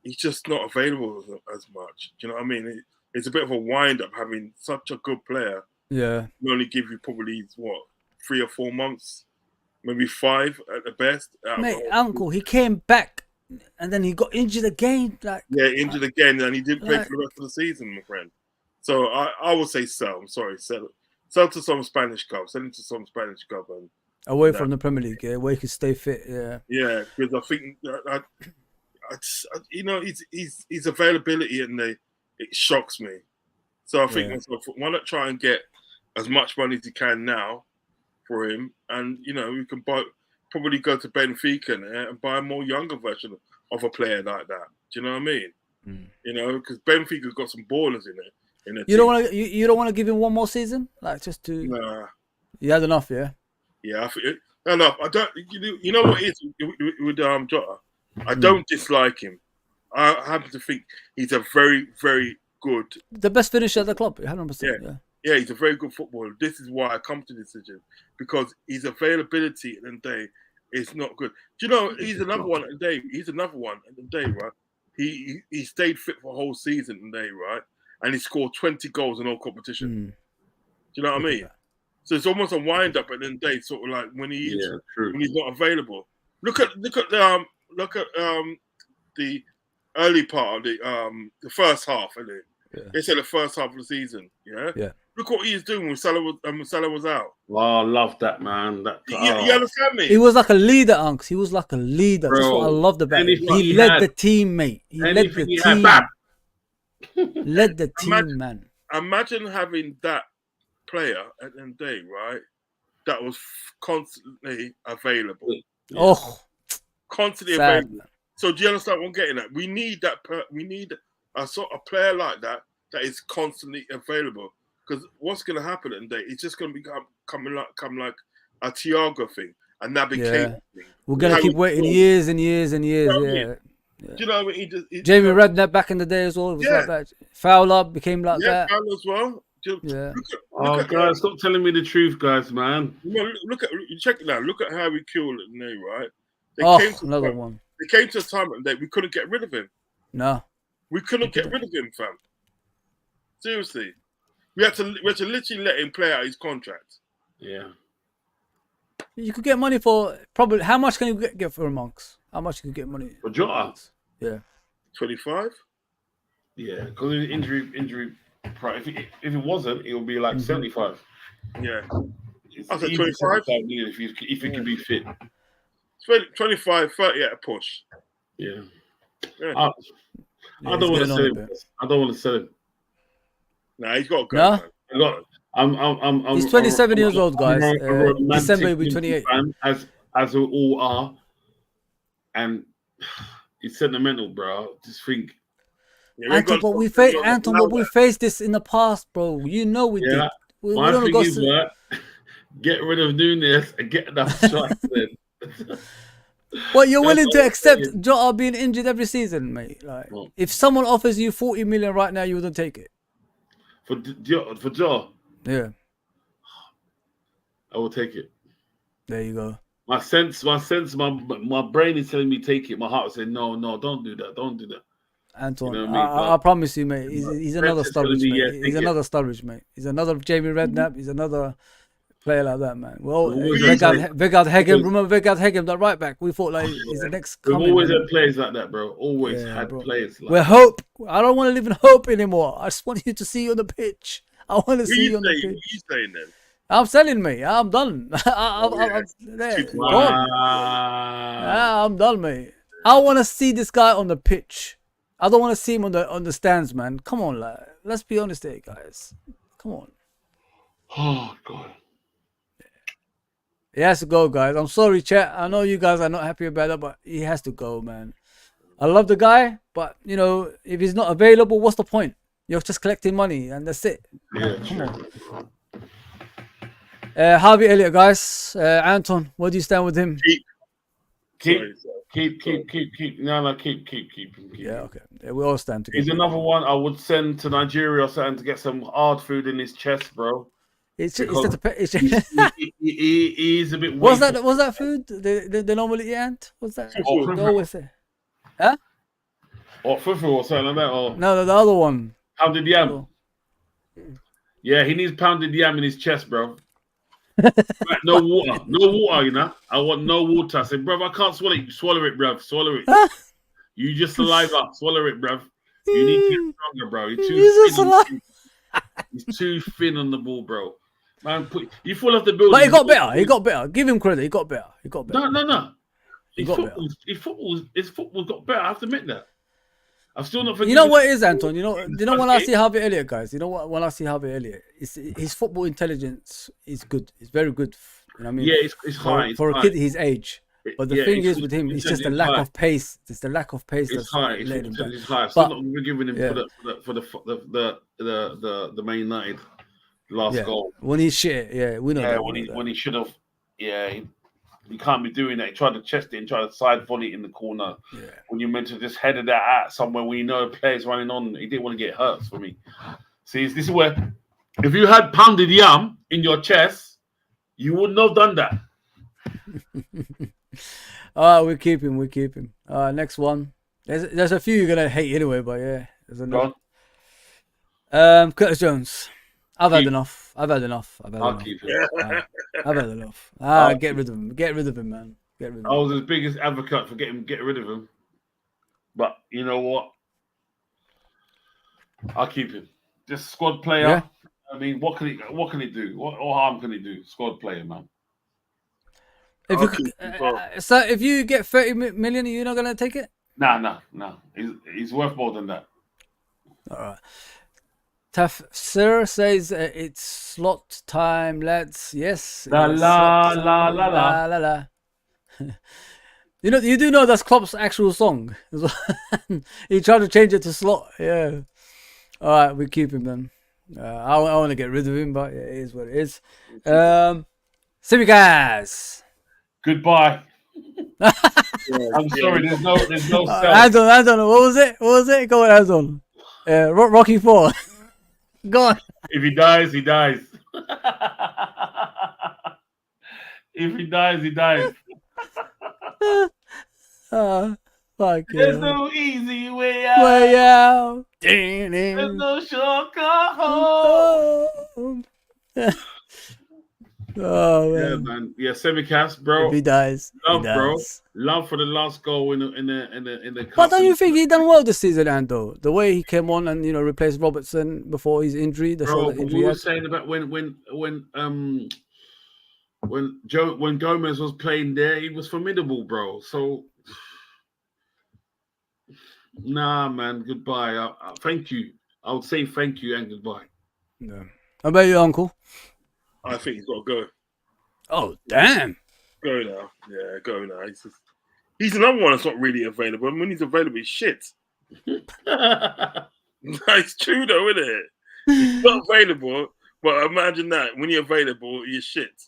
he's just not available as much. Do you know what I mean? It's a bit of a wind up having such a good player. Yeah, we only give you probably 3 or 4 months, maybe 5 at the best. mate, Uncle, he came back and then he got injured again. Like, injured again, and he didn't play for the rest of the season, my friend. So I would say sell. I'm sorry, sell to some Spanish club. Sell him to some Spanish club, and away from the Premier League, yeah, where he could stay fit. Yeah, because I think you know his availability and it shocks me. So I think why not try and get as much money as you can now for him, and you know you can probably go to Benfica and buy a more younger version of a player like that. Do you know what I mean? You know, because Benfica got some ballers in it. You don't want to give him one more season, like just to. Nah. You had enough, yeah. Yeah, I think enough. I don't. You know what it is with Jota? I don't dislike him. I happen to think he's a very, very good. The best finisher at the club, 100%. Yeah, he's a very good footballer. This is why I come to this decision, because his availability at the day is not good. Do you know he's another one at the day? He's another one at the day, right? He stayed fit for a whole season at the day, right? And he scored 20 goals in all competition. Do you know what I mean? So it's almost a wind up at the end of the day, sort of like when he's not available. Look at the early part of the first half, isn't it? Yeah. They said the first half of the season. Yeah. Look what he was doing when Salah was out. Well, I love that, man. You understand me? He was like a leader, Unks. He was like a leader. Bro, that's what I loved about him. He led the team, mate. He led the team. Led the team, man. Imagine having that player at the end of the day, right? That was constantly available. Constantly available. So do you understand what I'm getting at? We need that. We need a sort of player like that is constantly available. Because what's going to happen at the day? It's just going to come like a Thiago thing, and that became. We're going to keep waiting years and years and years. Yeah. Do you know what I mean? Jamie Redknapp back in the day as well. It was like that. Fowler became like that. Yeah, Fowler as well. Look at guys, stop telling me the truth, guys, man. Check it out. Look at how we killed it, right? Another one. They came to a time that we couldn't get rid of him. No, we couldn't get rid of him, fam. Seriously, we had to literally let him play out his contract. Yeah. You could get money for probably. How much can you get for a Monks? How much you could get money for Jota? Yeah, 25. Yeah, because injury. If it wasn't, it would be like 75. Yeah, I said 25. If he can be fit. 25, 30 at a push. Yeah. I don't want to sell him. I don't want to sell him. Nah, he's got to go. No? He's 27 years old, guys. December will be 28. As we all are. And it's sentimental, bro. Just think. Anton, but we faced this in the past, bro. You know we did. My thing is, get rid of Nunes and get enough shots then. But you're willing to accept Jota being injured every season, mate? Like, if someone offers you 40 million right now, you wouldn't take it. for Joe. Yeah. I will take it. There you go. My brain is telling me take it. My heart is saying no, don't do that. Anton, You know what I mean? I promise you, mate. He's another Brent's telling Sturridge, me, mate. yeah, He's take another Sturridge, mate. He's another Jamie Redknapp. He's another player like that, man. Well, We've Vegard Hegem. Remember Vegard Hegem, that right back? We thought like he's the next We've coming. always man. had players like that, bro. Always Yeah, had bro. players like We're hope. I don't want to live in hope anymore. I just want you to see you on the pitch. I want to What see you you on the saying? pitch. What you saying then? I'm selling, mate. I'm done. I'm there. Gone. Wow. I'm done, mate. I want to see this guy on the pitch. I don't want to see him on the stands, man. Come on, lad. Let's be honest here, guys. Come on. Oh God. He has to go, guys. I'm sorry, chat. I know you guys are not happy about that, but he has to go, man. I love the guy, but you know, if he's not available, what's the point? You're just collecting money, and that's it. Yeah, come on. Harvey Elliott, guys. Anton, where do you stand with him? Keep. No, keep. Yeah, okay. Yeah, we all stand together. He's another one I would send to Nigeria or something to get some hard food in his chest, bro. He's a bit. What's that food? They normally eat? What's that? Go with it. Huh? Or fufu or something like that. Or no, the other one. Pounded yam. Yeah, he needs pounded yam in his chest, bro. No water, you know. I want no water. I said, bro, I can't swallow it. Swallow it, bro. Swallow it. You just saliva. Swallow it, bro. You need to get stronger, bro. He's too thin on the ball, bro. Man, you fall off the building. But he got better. He got better. Give him credit. He got better. No. His football's got better. I have to admit that. I'm still not forgetting. You know what it is, Anton? You know when I see Harvey Elliott, guys. You know what? When I see Harvey Elliott, his football intelligence is good. It's very good. You know what I mean? Yeah, it's high. For a kid his age. But the thing is with him, it's just the lack of pace. It's the lack of pace that's high. letting him down. It's high. I'm still not forgiving him for the Man United last goal. When he's shit, we know that. When he should have, you can't be doing that. He tried to chest it and try to side volley it in the corner. Yeah. When you're meant to just headed that out somewhere where you know a player's running on, he didn't want to get hurt for me. See, this is where if you had pounded yam in your chest, you wouldn't have done that. All right, we keep him. Next one. There's a few you're gonna hate anyway, but yeah, there's another. Curtis Jones. I've had enough. I'll keep him. I've had enough. Get rid of him. Get rid of him, man. Get rid of him. I was his biggest advocate for getting rid of him. But you know what? I'll keep him. Just squad player. Yeah. I mean, what can he do? What harm can he do? Squad player, man. If you get 30 million, you're not gonna take it? No. He's worth more than that. All right. Tafsir says it's slot time, lads. Yes. La. You do know that's Klopp's actual song. He tried to change it to slot. Yeah. All right, we keep him then. I want to get rid of him, but it is what it is. See you guys. Goodbye. I'm sorry. There's no. Anton, what was it? Go on, Anton. Rocky 4. Go on. If he dies, he dies. If he dies, he dies. There's no easy way out. There's no shortcut home. Oh man. Yeah, man. Yeah, Semicast, bro. If he dies, bro. Love for the last goal in the cup. But don't you think he done well this season, Ando? The way he came on and replaced Robertson before his injury. We were saying about when Gomez was playing there, he was formidable, bro. So nah, man. Goodbye. Thank you. I would say thank you and goodbye. Yeah. How about you, Uncle? I think he's got to go. Oh, damn. Go now. Yeah, go now. He's another one that's not really available. And when he's available, he's shit. It's true, though, isn't it? He's not available, but imagine that. When you're available, you're shit.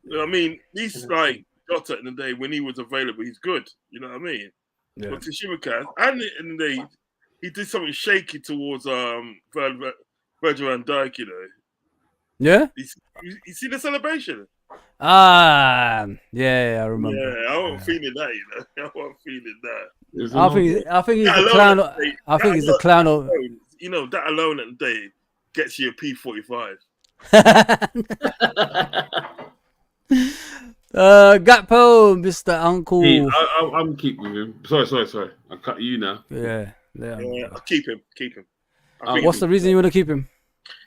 You know what I mean? He's like Jota in the day. When he was available, he's good. You know what I mean? Yeah. But Tsimikas, and in the day, he did something shaky towards Virgil van Dijk, you know. Yeah. You see the celebration? Ah, yeah, I remember. Yeah, I wasn't feeling that, you know. I wasn't feeling that. I think he's the clown. I think he's the clown of. You know, that alone at the day gets you a P45. Gakpo, Mr. Uncle. Hey, I'm keeping him. Sorry. I cut you now. Yeah. I'll keep him. What's the reason you want to keep him?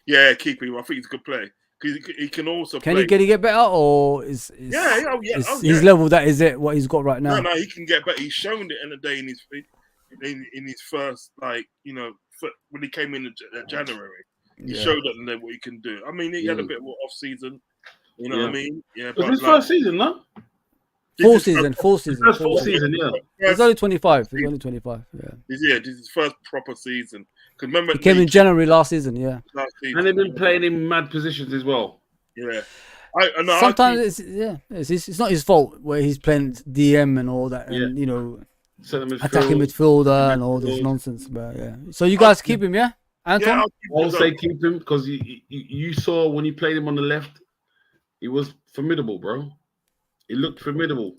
Yeah, keep him. I think he's a good player. Because he can also Can play. he get better, or is his level that is it what he's got right now? No, he can get better. He's shown it in the day in his first, like, you know, when he came in January. He showed that what he can do. I mean, he had a bit of off season. You know what I mean? Yeah, but his first season, no? Full season. Yeah. He's only 25. Yeah. This is his first proper season. Because remember, he came in January last season. Yeah. And they've been playing in mad positions as well. Yeah. Sometimes it's not his fault where he's playing DM and all that, and you know, attacking midfielder and all this nonsense. But yeah. So you guys keep him, yeah? Anton? Yeah, I'll say keep him because you saw when he played him on the left, he was formidable, bro. He looked formidable.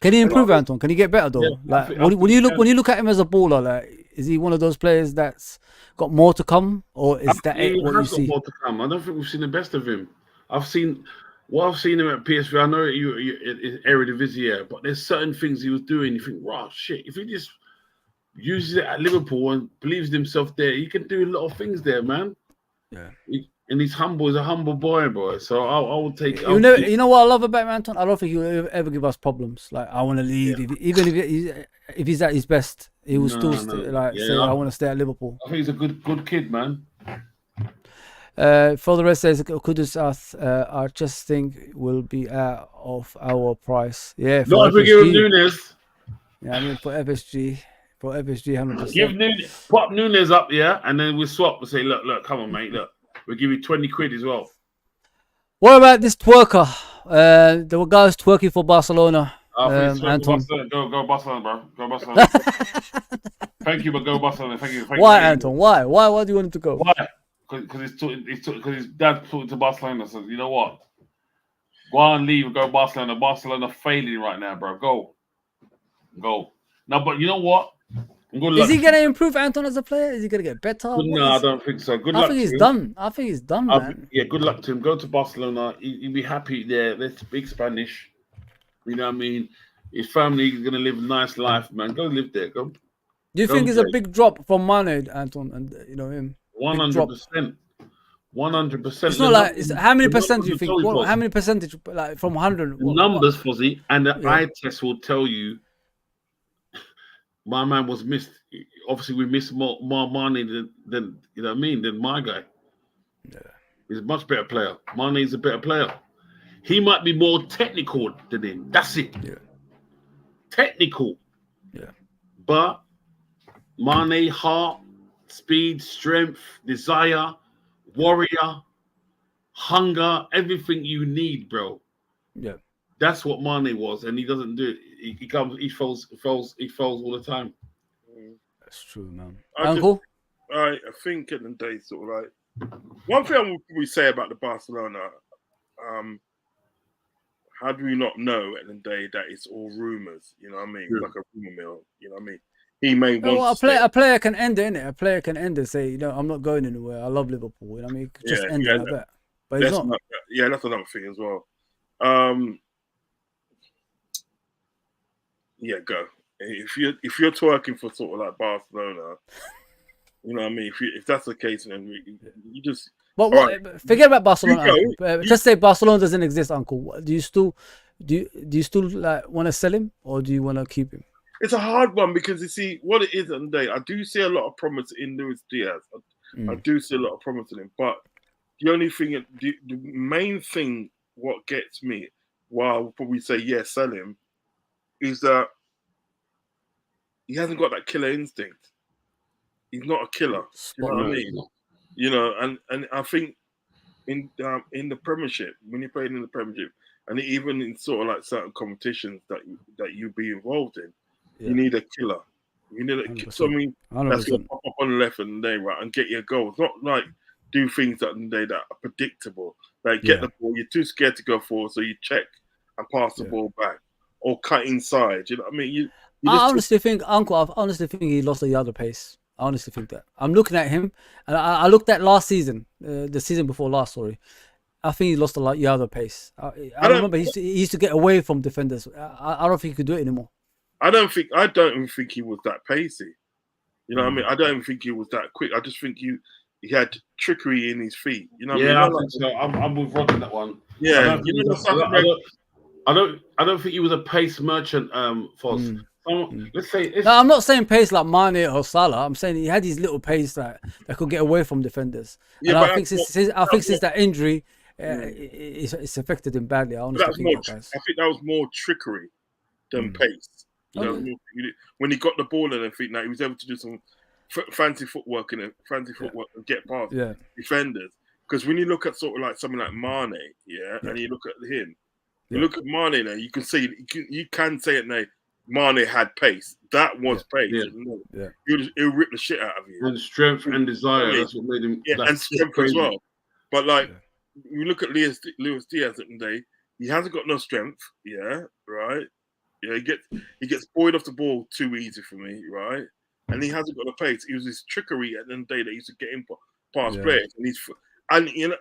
Can he improve, Anton? Can he get better though? Yeah, when you look at him as a baller, like, is he one of those players that's got more to come, or is that it? What you see? More to come. I don't think we've seen the best of him. I've seen him at PSV. I know you Eredivisie, but there's certain things he was doing. You think, wow, shit. If he just uses it at Liverpool and believes in himself there, he can do a lot of things there, man. Yeah. And he's humble. He's a humble boy. So I will take. You know what I love about Anton? I don't think he'll ever give us problems. Like, I want to leave. Yeah. Even if he's at his best, he will say, I want to stay at Liverpool. I think he's a good kid, man. For the rest, says Kudus I just think will be out of our price. Yeah. Not if we give him Nunes. Yeah, I mean for FSG, 100%. Give pop Nunes up, yeah, and then we swap and say, look, come on, mate, look. We'll give you 20 quid as well. What about this twerker? There were guys twerking for Barcelona. Anton. Go Barcelona, bro. Go Barcelona. Thank you, but go Barcelona. Thank you. Why, Anton? Why? Why do you want him to go? Why? Because his dad talking to Barcelona. Says, you know what? Go on, leave and go Barcelona. Barcelona failing right now, bro. Go. Now, but you know what? Is he going to improve, Anton, as a player? Is he going to get better? No, I don't think so. I think he's done, man. Yeah, good luck to him. Go to Barcelona. He'll be happy there. Let's speak Spanish. You know what I mean? His family is going to live a nice life, man. Go live there. Go. Do you think it's a big drop from Mane, Anton, and him? 100%. 100%. It's not like how many percent do you think? How many percentage, like from 100? Numbers, Fozzie, and the eye test will tell you. My man was missed. Obviously, we missed more Mane than you know what I mean, than my guy. Yeah, he's a much better player. Mane is a better player. He might be more technical than him. That's it. Yeah, technical. Yeah, but Mane, heart, speed, strength, desire, warrior, hunger, everything you need, bro. Yeah. That's what Mane was, and he doesn't do it. He falls all the time. That's true, man. Uncle? I think in the day, sort of like, one thing we say about the Barcelona, how do we not know at the day that it's all rumours? You know what I mean? Like a rumour mill. You know what I mean? He may want a player can end it, innit? A player can end it, say, you know, I'm not going anywhere. I love Liverpool. You know what I mean? Just end it like that. But it's not. That's another thing as well. Yeah, go. If you're twerking for sort of like Barcelona, you know what I mean. If that's the case, then you just. But forget about Barcelona. Just say Barcelona doesn't exist, Uncle. Do you still like want to sell him, or do you want to keep him? It's a hard one because you see what it is on the day. I do see a lot of promise in Luis Diaz. I do see a lot of promise in him, but the only thing, the main thing, what gets me, while we'll probably say sell him, is that he hasn't got that killer instinct. He's not a killer. You know what I mean? You know, and I think in the Premiership, when he played in the Premiership, and even in sort of like certain competitions that you be involved in, you need a killer. You need a killer. So I mean, 100%. That's going to pop up on the left and day, right, and get your goals. Not like do things that are predictable. Like get the ball, you're too scared to go forward, so you check and pass the ball back or cut inside. You know what I mean? I honestly think, Uncle, I honestly think he lost the other pace. I honestly think that. I'm looking at him, and I looked at last season, the season before last, sorry. I think he lost a lot the other pace. I remember he used to get away from defenders. I don't think he could do it anymore. I don't even think he was that pacey. You know what I mean? I don't even think he was that quick. I just think he had trickery in his feet. You know what I mean? I think so. I'm with Rod on that one. Yeah, I don't think he was a pace merchant, Foz. Let's say no, I'm not saying pace like Mane or Salah. I'm saying he had his little pace that could get away from defenders. Yeah, and I think since that injury, it's affected him badly. I honestly think I think that was more trickery than pace. You know, when he got the ball and everything, he was able to do some fancy footwork and get past defenders. Because when you look at sort of like something like Mane, and you look at him, you look at Mane now, you can see you can say it now. Mane had pace. That was pace. He'll rip the shit out of you. And strength and desire. That's what made him. Yeah, and strength as well. But like, you look at Luis Diaz at the day, he hasn't got no strength. Yeah, right. Yeah, he gets buoyed off the ball too easy for me, right? And he hasn't got the pace. It was his trickery at the end of the day that he used to get in past players,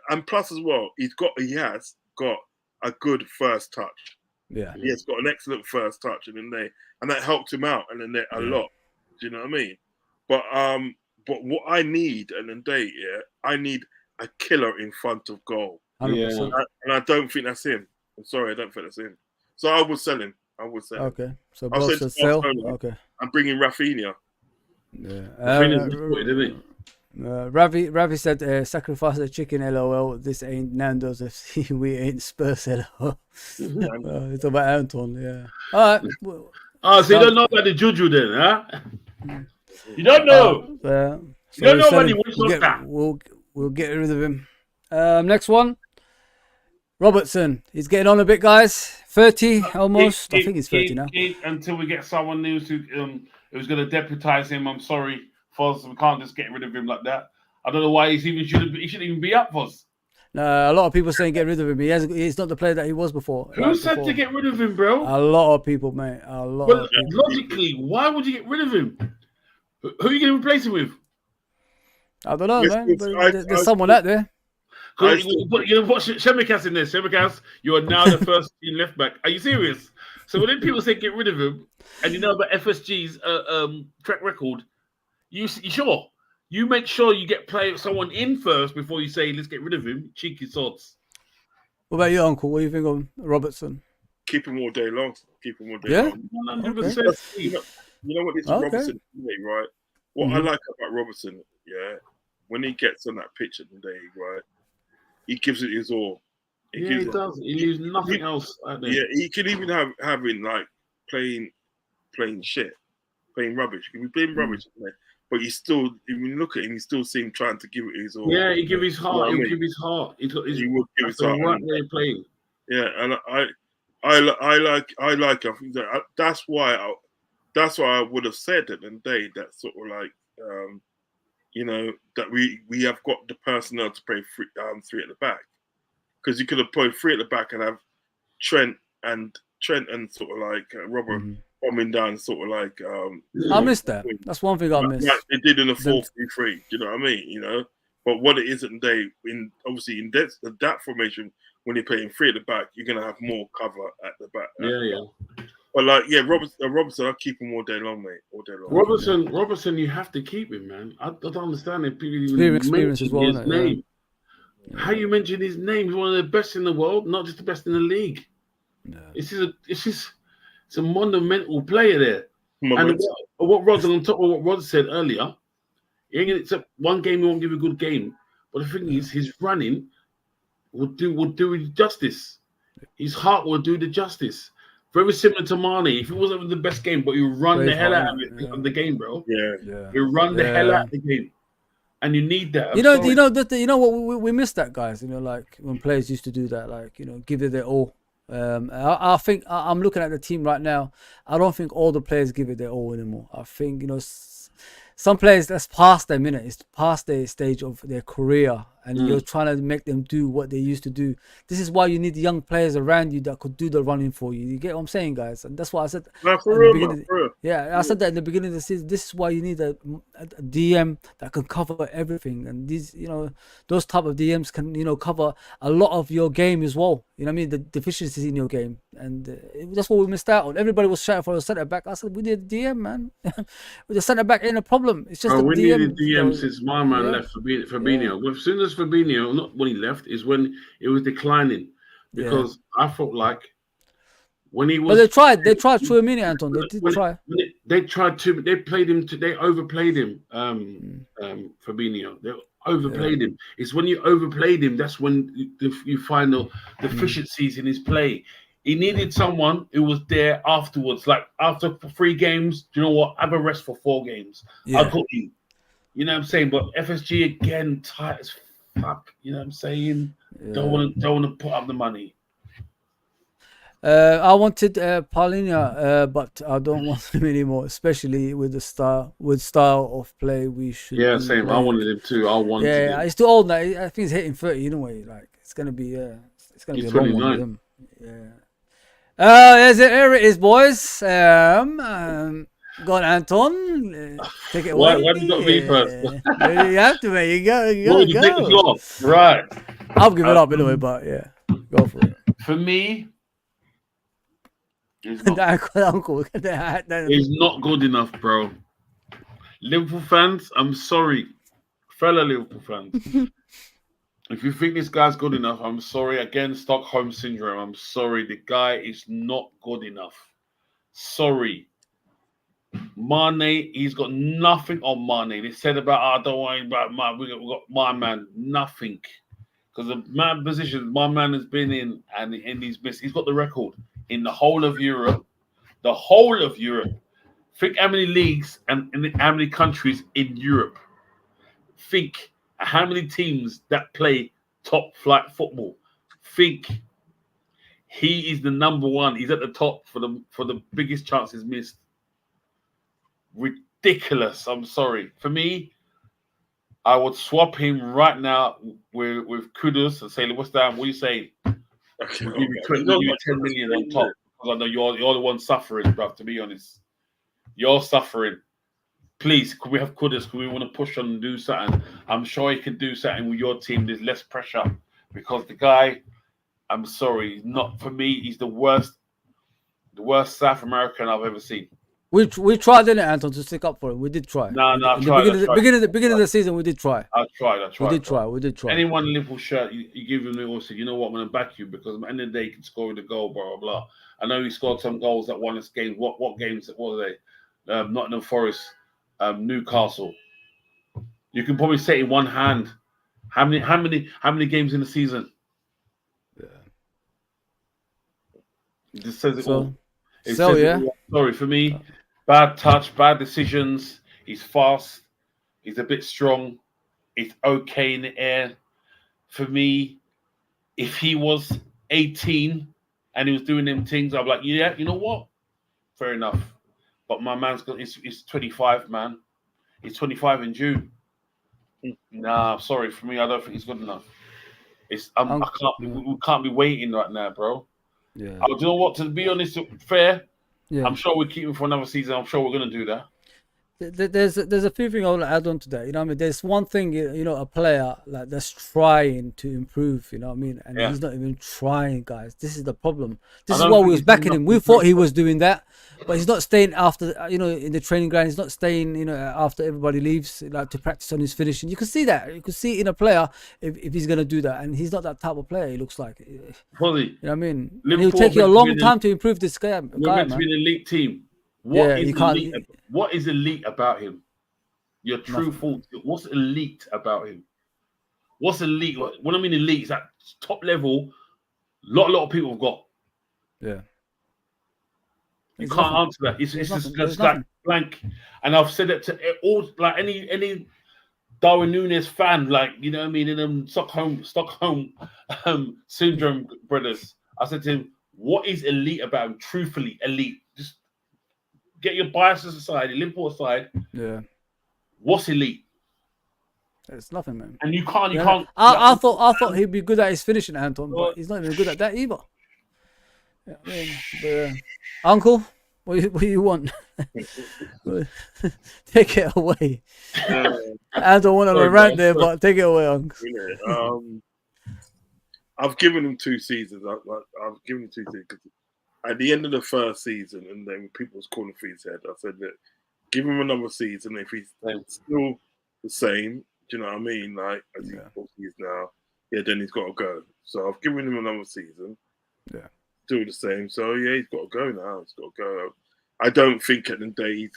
and plus as well, he has got a good first touch. Yeah, he has got an excellent first touch, and that helped him out, and then a lot. Do you know what I mean? But what I need, and then I need a killer in front of goal. Yeah, and I don't think that's him. I'm sorry, I don't think that's him. So I would sell him. Okay, so both should sell. Okay, I'm bringing Rafinha. Yeah, Ravi said, "Sacrifice the chicken." LOL. This ain't Nando's FC. We ain't Spurs. LOL. It's about Anton. Yeah. All right. So you don't know about the juju then, huh? You don't know. You don't know when he wins that. We'll get rid of him. Next one. Robertson. He's getting on a bit, guys. 30 almost. I think he's 30 now. Until we get someone new who's going to deputize him. I'm sorry, Foz. We can't just get rid of him like that. I don't know why he shouldn't even be up, Foz. No, a lot of people saying get rid of him. He's not the player that he was before. Who said to get rid of him, bro? A lot of people, mate. Of people. Logically, why would you get rid of him? Who are you going to replace him with? I don't know, man. There's someone out there. You know what? Shemikas in there. Shemikas, you are now the first team left back. Are you serious? So when people say get rid of him, and you know about FSG's track record, you sure? You make sure you get someone in first before you say let's get rid of him. Cheeky sods. What about you, Uncle? What do you think of Robertson? Keep him all day long. Long. 100%. Okay. You know what this is Robertson, right? What I like about Robertson, when he gets on that pitch at the day, right, he gives it his all. He does. He leaves nothing else out there. Yeah, he could even having like playing shit, playing rubbish. He could be playing rubbish, but you still, when you look at him, you still see him trying to give it his all. Yeah, he give his heart. He'll give his heart. He will give his heart. Right there playing. Yeah, and I like. I think that's why I would have said at the day that sort of like, that we have got the personnel to play three at the back, because you could have played three at the back and have Trent and sort of like Robert bombing down, sort of like. I missed that. That's one thing I missed. Like they did in the 4-3-3. Do you know what I mean? But what it is at the day, in that formation, when you're playing three at the back, you're gonna have more cover at the back. Yeah. But like, Robertson, I'll keep him all day long, mate. All day long. Robertson, you have to keep him, man. I don't understand if people even experience as well, his name. Yeah. How you mention his name? He's one of the best in the world, not just the best in the league. No. It's a monumental player there. And what Rod's on top of what Rod said earlier, it's one game he won't give a good game. But the thing is, his running will do it justice. His heart will do the justice. Very similar to Mane. If it wasn't the best game, but you run the hell out of the game, bro. Yeah. You run the hell out of the game, and you need that. You know what we missed that, guys. Like when players used to do that, like give it their all. I think I'm looking at the team right now. I don't think all the players give it their all anymore. I think some players that's past their minute. It's past their stage of their career, and you're trying to make them do what they used to do. This is why you need young players around you that could do the running for you. You get what I'm saying, guys? And that's what I said. I said that in the beginning of the season. This is why you need a DM that can cover everything, and these, those type of DMs can, cover a lot of your game as well. You know what I mean? The deficiencies in your game, and that's what we missed out on. Everybody was shouting for a centre back. I said we need a DM, man. With the centre back ain't a problem. It's just we DM. needed DM since my man left Fabinho. Well, as soon as Fabinho, not when he left, is when it was declining, because I felt like when he was. But they tried through a minute, Anton. They did try. They tried to. They played him. They overplayed him. Fabinho. They overplayed him. It's when you overplayed him that's when you find the deficiencies in his play. He needed someone who was there afterwards, like after 3 games. Do you know what? Have a rest for 4 games. I'll put you. You know what I'm saying? But FSG again, tight as fuck. You know what I'm saying? Yeah. Don't want to put up the money. I wanted Paulinho, but I don't want him anymore, especially with the style of play we should. Yeah, same. Playing. I wanted him too. Yeah, he's too old now. I think he's hitting 30 anyway. Like it's gonna be a long one with him. Yeah. Here it is, boys. Go on, Anton. Take it away. Why have you got me first? You have to, mate. You go. Right. I'll give it up anyway, but yeah, go for it. For me, he's not good enough, bro. Liverpool fans, I'm sorry, fellow Liverpool fans. If you think this guy's good enough, I'm sorry. Again, Stockholm syndrome. I'm sorry. The guy is not good enough. Sorry. Mane, he's got nothing on Mane. They said about, I don't worry about my, we got my man. Nothing. Because the man positions my man has been in, and he's missed. He's got the record in the whole of Europe. The whole of Europe. Think how many leagues and how many countries in Europe. Think how many teams that play top flight football. Think he is the number 1. He's at the top for the biggest chances missed. Ridiculous. I'm sorry. For me, I would swap him right now with Kudus and say, what's that? What are you saying? Okay, we'll give you 10 million on top. Because I know you're the one suffering, bruv, to be honest. You're suffering. Please, could we have Kudus? Could we want to push on and do something? I'm sure he can do something with your team. There's less pressure. Because the guy, I'm sorry, he's not, for me, he's the worst South American I've ever seen. We tried, didn't it, Anton, to stick up for him? We did try. No, I tried. Beginning of the season, we did try. I tried. We did try. Anyone in Liverpool shirt, you give him the also, you know what, I'm going to back you because at the end of the day, he can score with a goal, blah, blah, blah. I know he scored some goals that won us games. What games were they? Nottingham Forest, Newcastle. You can probably say in one hand how many games in the season? Yeah. It just says it all. Sorry, for me, bad touch, bad decisions. He's fast. He's a bit strong. He's okay in the air. For me, if he was 18 and he was doing them things, I'm like, yeah, you know what? Fair enough. But my man's he's 25, man. He's 25 in June. Nah, sorry. For me, I don't think he's good enough. We can't be waiting right now, bro. Yeah. Do you know what? To be honest, fair. Yeah. I'm sure we'll keep him for another season. I'm sure we're going to do that. There's a few things I want to add on to that. You know what I mean? There's one thing, a player like that's trying to improve, you know what I mean? And he's not even trying, guys. This is the problem. This is why we was backing him. We thought he was doing that, but he's not staying after, in the training ground. He's not staying, after everybody leaves, like to practice on his finishing. You can see that. You can see in a player if he's going to do that. And he's not that type of player, he looks like. Fully. You know what I mean? And it'll take you a long time to improve this guy. We're meant to be an elite team. What is elite about him? You're truthful. What's elite about him? What's elite? What I mean elite is at top level. Lot of people have got. Yeah. You can't answer that. It's just like blank. And I've said it to all, like any Darwin Núñez fan, like, you know what I mean, in them Stockholm syndrome brothers. I said to him, what is elite about him? Truthfully, elite. Just get your biases aside, Liverpool aside. Yeah. What's elite? It's nothing, man. And you can't. I thought he'd be good at his finishing, Anton, but he's not even good at that either. Yeah, I mean, but, Uncle, what do you want? Take it away. I don't want to rant there, but take it away, Uncle. I've given him 2 seasons. I've given him 2 seasons. At the end of the first season, and then people was calling for his head, I said that give him another season. If he's still the same, do you know what I mean? Like as he is now, then he's got to go. So I've given him another season. Yeah, still the same. So he's got to go now. He's got to go. I don't think at the day.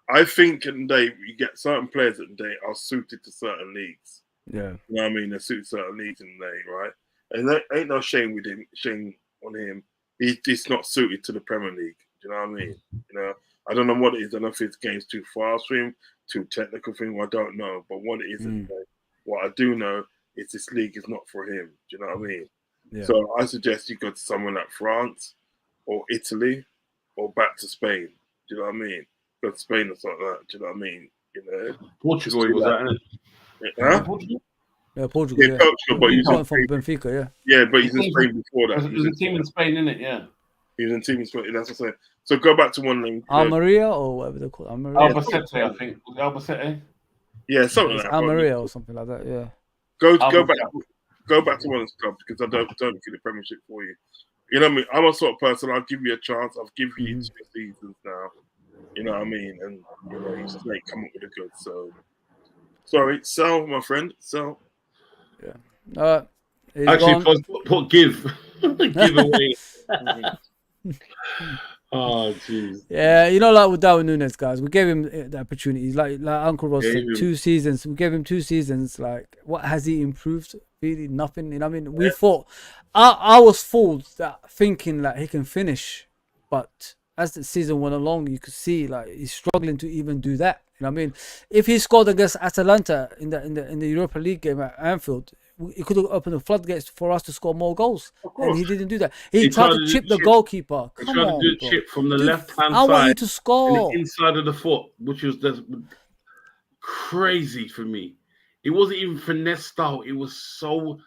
I think at the day you get certain players at the day are suited to certain leagues. Yeah, you know what I mean. They're suited to certain leagues in the day, right? And there ain't no shame with him. Shame on him. He's not suited to the Premier League. Do you know what I mean? You know, I don't know what it is. I don't know if his game's too fast for him, too technical for him. I don't know. But what it is, what I do know is this league is not for him. Do you know what I mean? Yeah. So I suggest you go to someone like France or Italy or back to Spain. Do you know what I mean? Go to Spain or something like that. Do you know what I mean? You know, Portugal was that, isn't it? Huh? Portugal? Yeah, Portugal. Yeah, Portugal, but he's from Benfica. Yeah. Yeah, but he's in Spain before that. He was a team in Spain, isn't it? Yeah. He was in team in Spain. That's what I'm saying. So go back to one of them. Almeria or whatever they call it. Almeria. Albacete, I think. Was it Albacete? Yeah, something like that. Almeria or something like that. Yeah. Go back to one of those clubs because I don't get the Premiership for you. You know what I mean? I'm a sort of person. I'll give you a chance. I've given you 2 seasons now. You know what I mean? And you know you just ain't come up with a good. So sorry, sell my friend, sell. Yeah. Actually, put give away. Oh, jeez. Yeah, you know, like with Darwin Núñez, guys, we gave him the opportunities. Like Uncle Ross said, 2 seasons. We gave him 2 seasons. Like, what has he improved? Really, nothing. You know what I mean? We thought, I was fooled thinking like he can finish, but as the season went along, you could see like he's struggling to even do that. You know what I mean? If he scored against Atalanta in the Europa League game at Anfield, it could have opened the floodgates for us to score more goals, and he didn't do that. He tried to chip the goalkeeper. Come on, to do a chip from the left-hand side. I want you to score the inside of the foot, which was just crazy for me. It wasn't even finesse style. It was so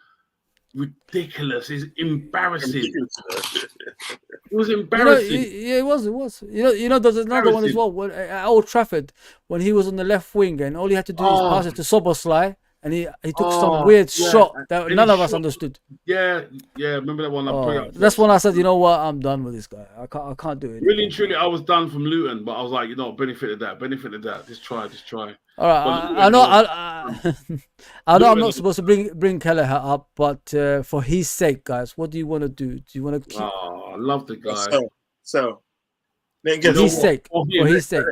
ridiculous. It's embarrassing. It was embarrassing. It was. You know, there's another one as well. At Old Trafford, when he was on the left wing, and all he had to do is pass it to Soboslai. And he took some weird shot that none of us understood. Yeah, remember that one? That's when I said, you know what, I'm done with this guy. I can't do it. Really and truly, I was done from Luton, but I was like, you know, benefit of that. Just try. All right, I know I'm not supposed to bring Kelleher up, but for his sake, guys, what do you want to do? Do you want to keep? Oh, I love the guy. So. For his sake. Yeah, for his sake.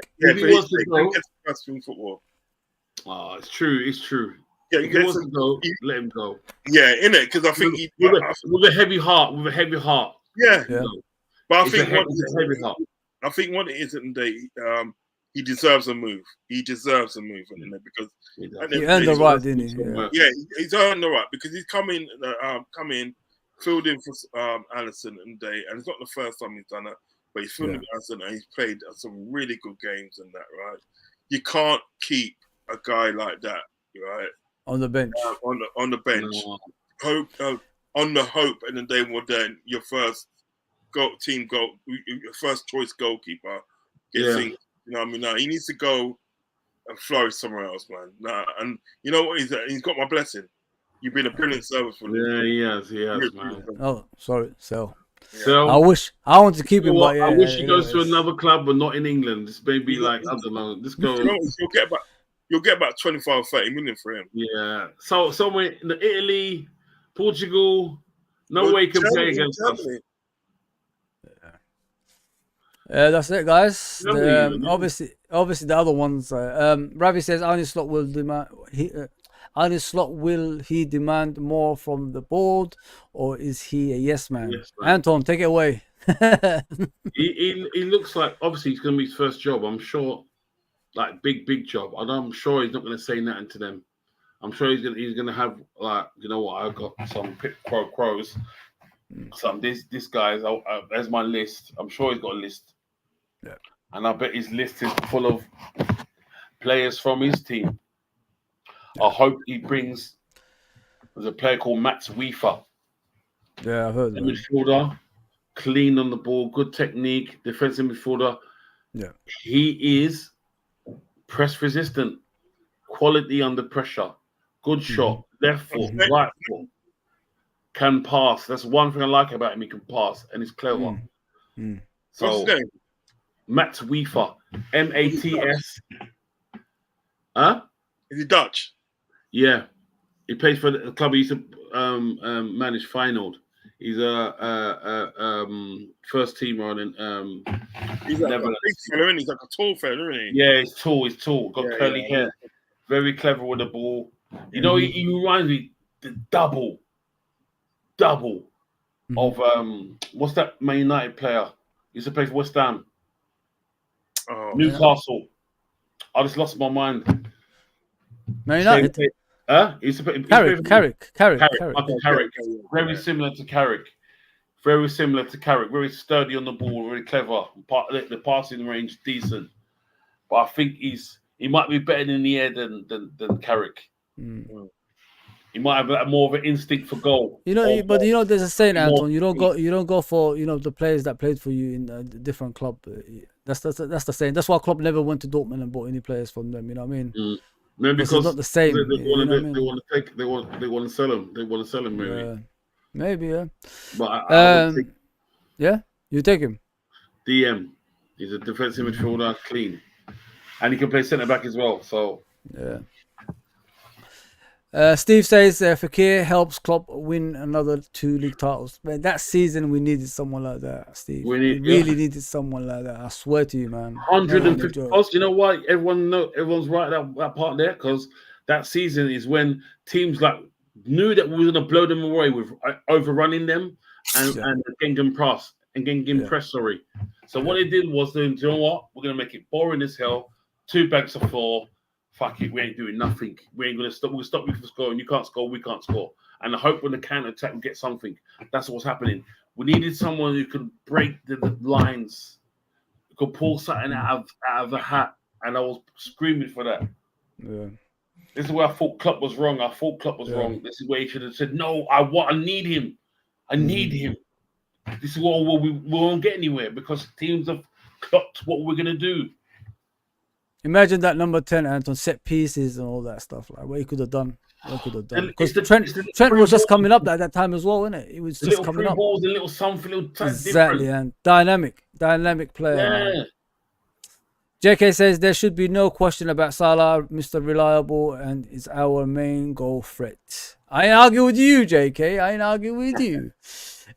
Football. Oh, it's true. Yeah, if he wants to go, let him go. Yeah, innit? Because I think with a heavy heart. Yeah. But I think what it is at the day, he deserves a move. Because he earned the right, didn't he? Yeah, he's earned the right because he's come in, filled in for Alisson and Day, and it's not the first time he's done it, but he's filled in for Alisson and he's played some really good games and that, right? You can't keep a guy like that, right? On the bench. On the bench. No. On the hope, and then they will then your first your first choice goalkeeper gets in. You know what I mean? Now he needs to go and flourish somewhere else, man. And you know what? He's got my blessing. You've been a brilliant service for him. Yeah, he has, man. Oh, sorry, so. So I want to keep him. But I wish he goes to another club, but not in England. This may be like, I don't know. This goes. You'll get about 25 or 30 million for him. Yeah. So somewhere in Italy, Portugal, way can play against us. That's it, guys. Obviously, the other ones. Ravi says Arne Slot will demand. Arne Slot, will he demand more from the board, or is he a yes man? Yes, Anton, take it away. he looks like obviously it's going to be his first job. I'm sure. Like big job. I'm sure he's not going to say nothing to them. I'm sure he's going to have like, you know what? I've got some pros. Some this guys. There's my list. I'm sure he's got a list. Yeah. And I bet his list is full of players from his team. I hope he brings. There's a player called Max Weafer. Yeah, I've heard A that. midfielder, clean on the ball, good technique, defensive midfielder. Yeah. He is press resistant, quality under pressure, good shot, left foot, right foot, can pass. That's one thing I like about him. He can pass and he's clever. So, What's his name? Max Weafer, Mats. Huh? Is he Dutch? Yeah, he plays for the club. He used to manage Feyenoord. He's a first teamer in He's like a Netherlands. big fella, isn't he? He's like a tall fella, isn't he? Yeah, he's tall. He's tall. Got curly hair. Very clever with the ball. You know, he reminds me the double of what's that Man United player? He used to play for West Ham. Oh, Newcastle. I just lost my mind. Man United. He used to play, Carrick. Michael Carrick. Very similar to Carrick. Very similar to Carrick. Very sturdy on the ball. Very clever. The passing range decent. But I think he might be better in the air than Carrick. He might have more of an instinct for goal. You know, but you know, there's a saying, Anton. You don't go for the players that played for you in a different club. That's the saying. That's why Klopp never went to Dortmund and bought any players from them. You know what I mean? Maybe because it's not the same. They want to sell him. They want to sell him. Maybe. Yeah. But I would take yeah, you take him. DM. He's a defensive midfielder, clean, and he can play centre back as well. So yeah. Steve says Fekir helps Klopp win another 2 league titles. Man, that season we needed someone like that, Steve. We really needed someone like that. I swear to you, man. 150 posts. You know why? Everyone's right that part there, because that season is when teams like knew that we were going to blow them away with overrunning them and getting press. Sorry. So what they did was, you know what? We're going to make it boring as hell. 2 bags of 4. Fuck it, we ain't doing nothing. We ain't gonna stop. We'll stop you from scoring. You can't score. We can't score. And I hope when the counter attack, we get something. That's what's happening. We needed someone who could break the lines, who could pull something out of the hat. And I was screaming for that. Yeah. This is where I thought Klopp was wrong. Wrong. This is where he should have said, "No, I need him. I need him." This is what we won't get anywhere because teams have clocked what we're gonna do. Imagine that number 10, Anton, set pieces and all that stuff. Like what he could have done. Because Trent was just coming up at that time as well, wasn't it? It was just coming up. Balls, a little something, a little exactly, and dynamic player. Yeah. JK says there should be no question about Salah, Mr. Reliable, and is our main goal threat. I ain't argue with you, JK. I ain't argue with you.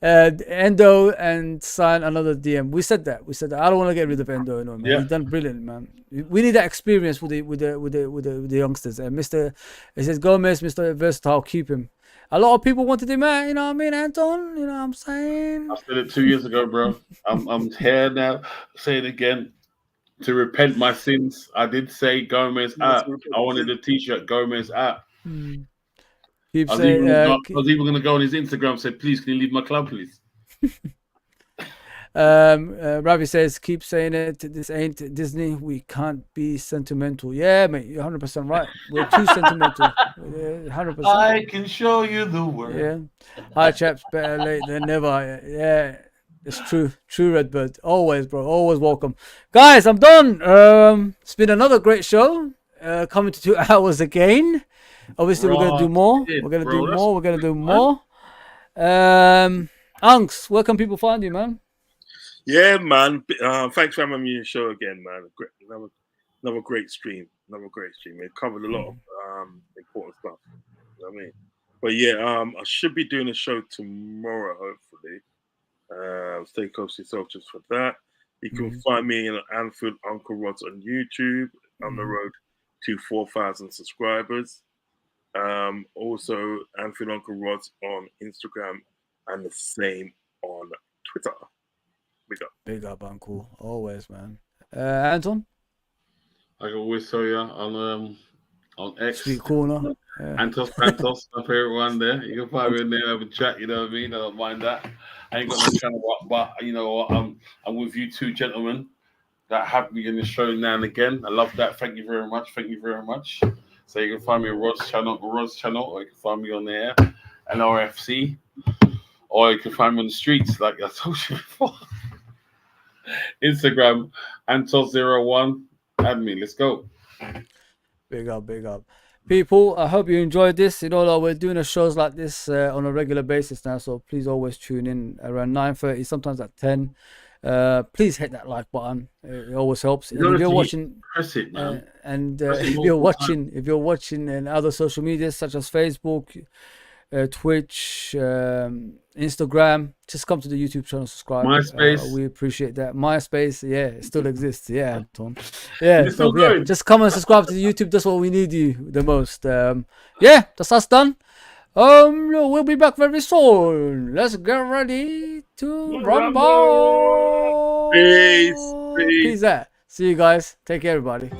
Endo and sign another DM. We said that. I don't want to get rid of Endo. No, man. He's done brilliant, man. We need that experience with the youngsters. And it says Gomez, Mr. Versatile, keep him. A lot of people wanted him out. You know what I mean, Anton? You know what I'm saying? I said it 2 years ago, bro. I'm here now. Say it again. To repent my sins, I did say Gomez out. I wanted a T-shirt. Gomez out. I was even going to go on his Instagram and say, please, can you leave my club, please? Ravi says, keep saying it. This ain't Disney. We can't be sentimental. Yeah, mate, you're 100% right. We're too sentimental. 100%. I can show you the world. Yeah. Hi, chaps. Better late than never. Yeah, it's true. True, Redbird. Always, bro. Always welcome. Guys, I'm done. It's been another great show. Coming to 2 hours again. Obviously, we're going to do more. We're going to do more. Unks, where can people find you, man? Yeah, man. Thanks for having me on your show again, man. Another great stream. It covered a lot of important stuff. You know what I mean? But yeah, I should be doing a show tomorrow, hopefully. Stay close to yourself just for that. You can find me in Anfield Uncle Rods on YouTube. On the road to 4,000 subscribers. Also, Anfield Uncle Rods on Instagram and the same on Twitter. Big up, Uncle. Always, man. Anton? I can always tell you on X. Street Corner. Yeah. Antos, my favorite one there. You can find me in there, have a chat, you know what I mean? I don't mind that. I ain't got no channel, but you know what? I'm with you two gentlemen. that have me in the show now and again. I love that. Thank you very much. Thank you very much. So you can find me on Rod's channel, or you can find me on there, LRFC, or you can find me on the streets, like I told you before. Instagram, Antos01. Add me. Let's go. Big up, big up. People, I hope you enjoyed this. You know, like, we're doing shows like this on a regular basis now, so please always tune in around 9:30, sometimes at 10. Please hit that like button. It always helps. And if you're watching, press it, man. And if you're watching in other social media such as Facebook, Twitch, Instagram, just come to the YouTube channel, subscribe. MySpace. We appreciate that. MySpace, yeah, it still exists. Yeah, Anton. Yeah, It's still so yeah, going. just come and subscribe to the YouTube. That's what we need you the most. Yeah, that's us done. We'll be back very soon. Let's get ready to rumble. Peace. Peace out. See you guys. Take care, everybody.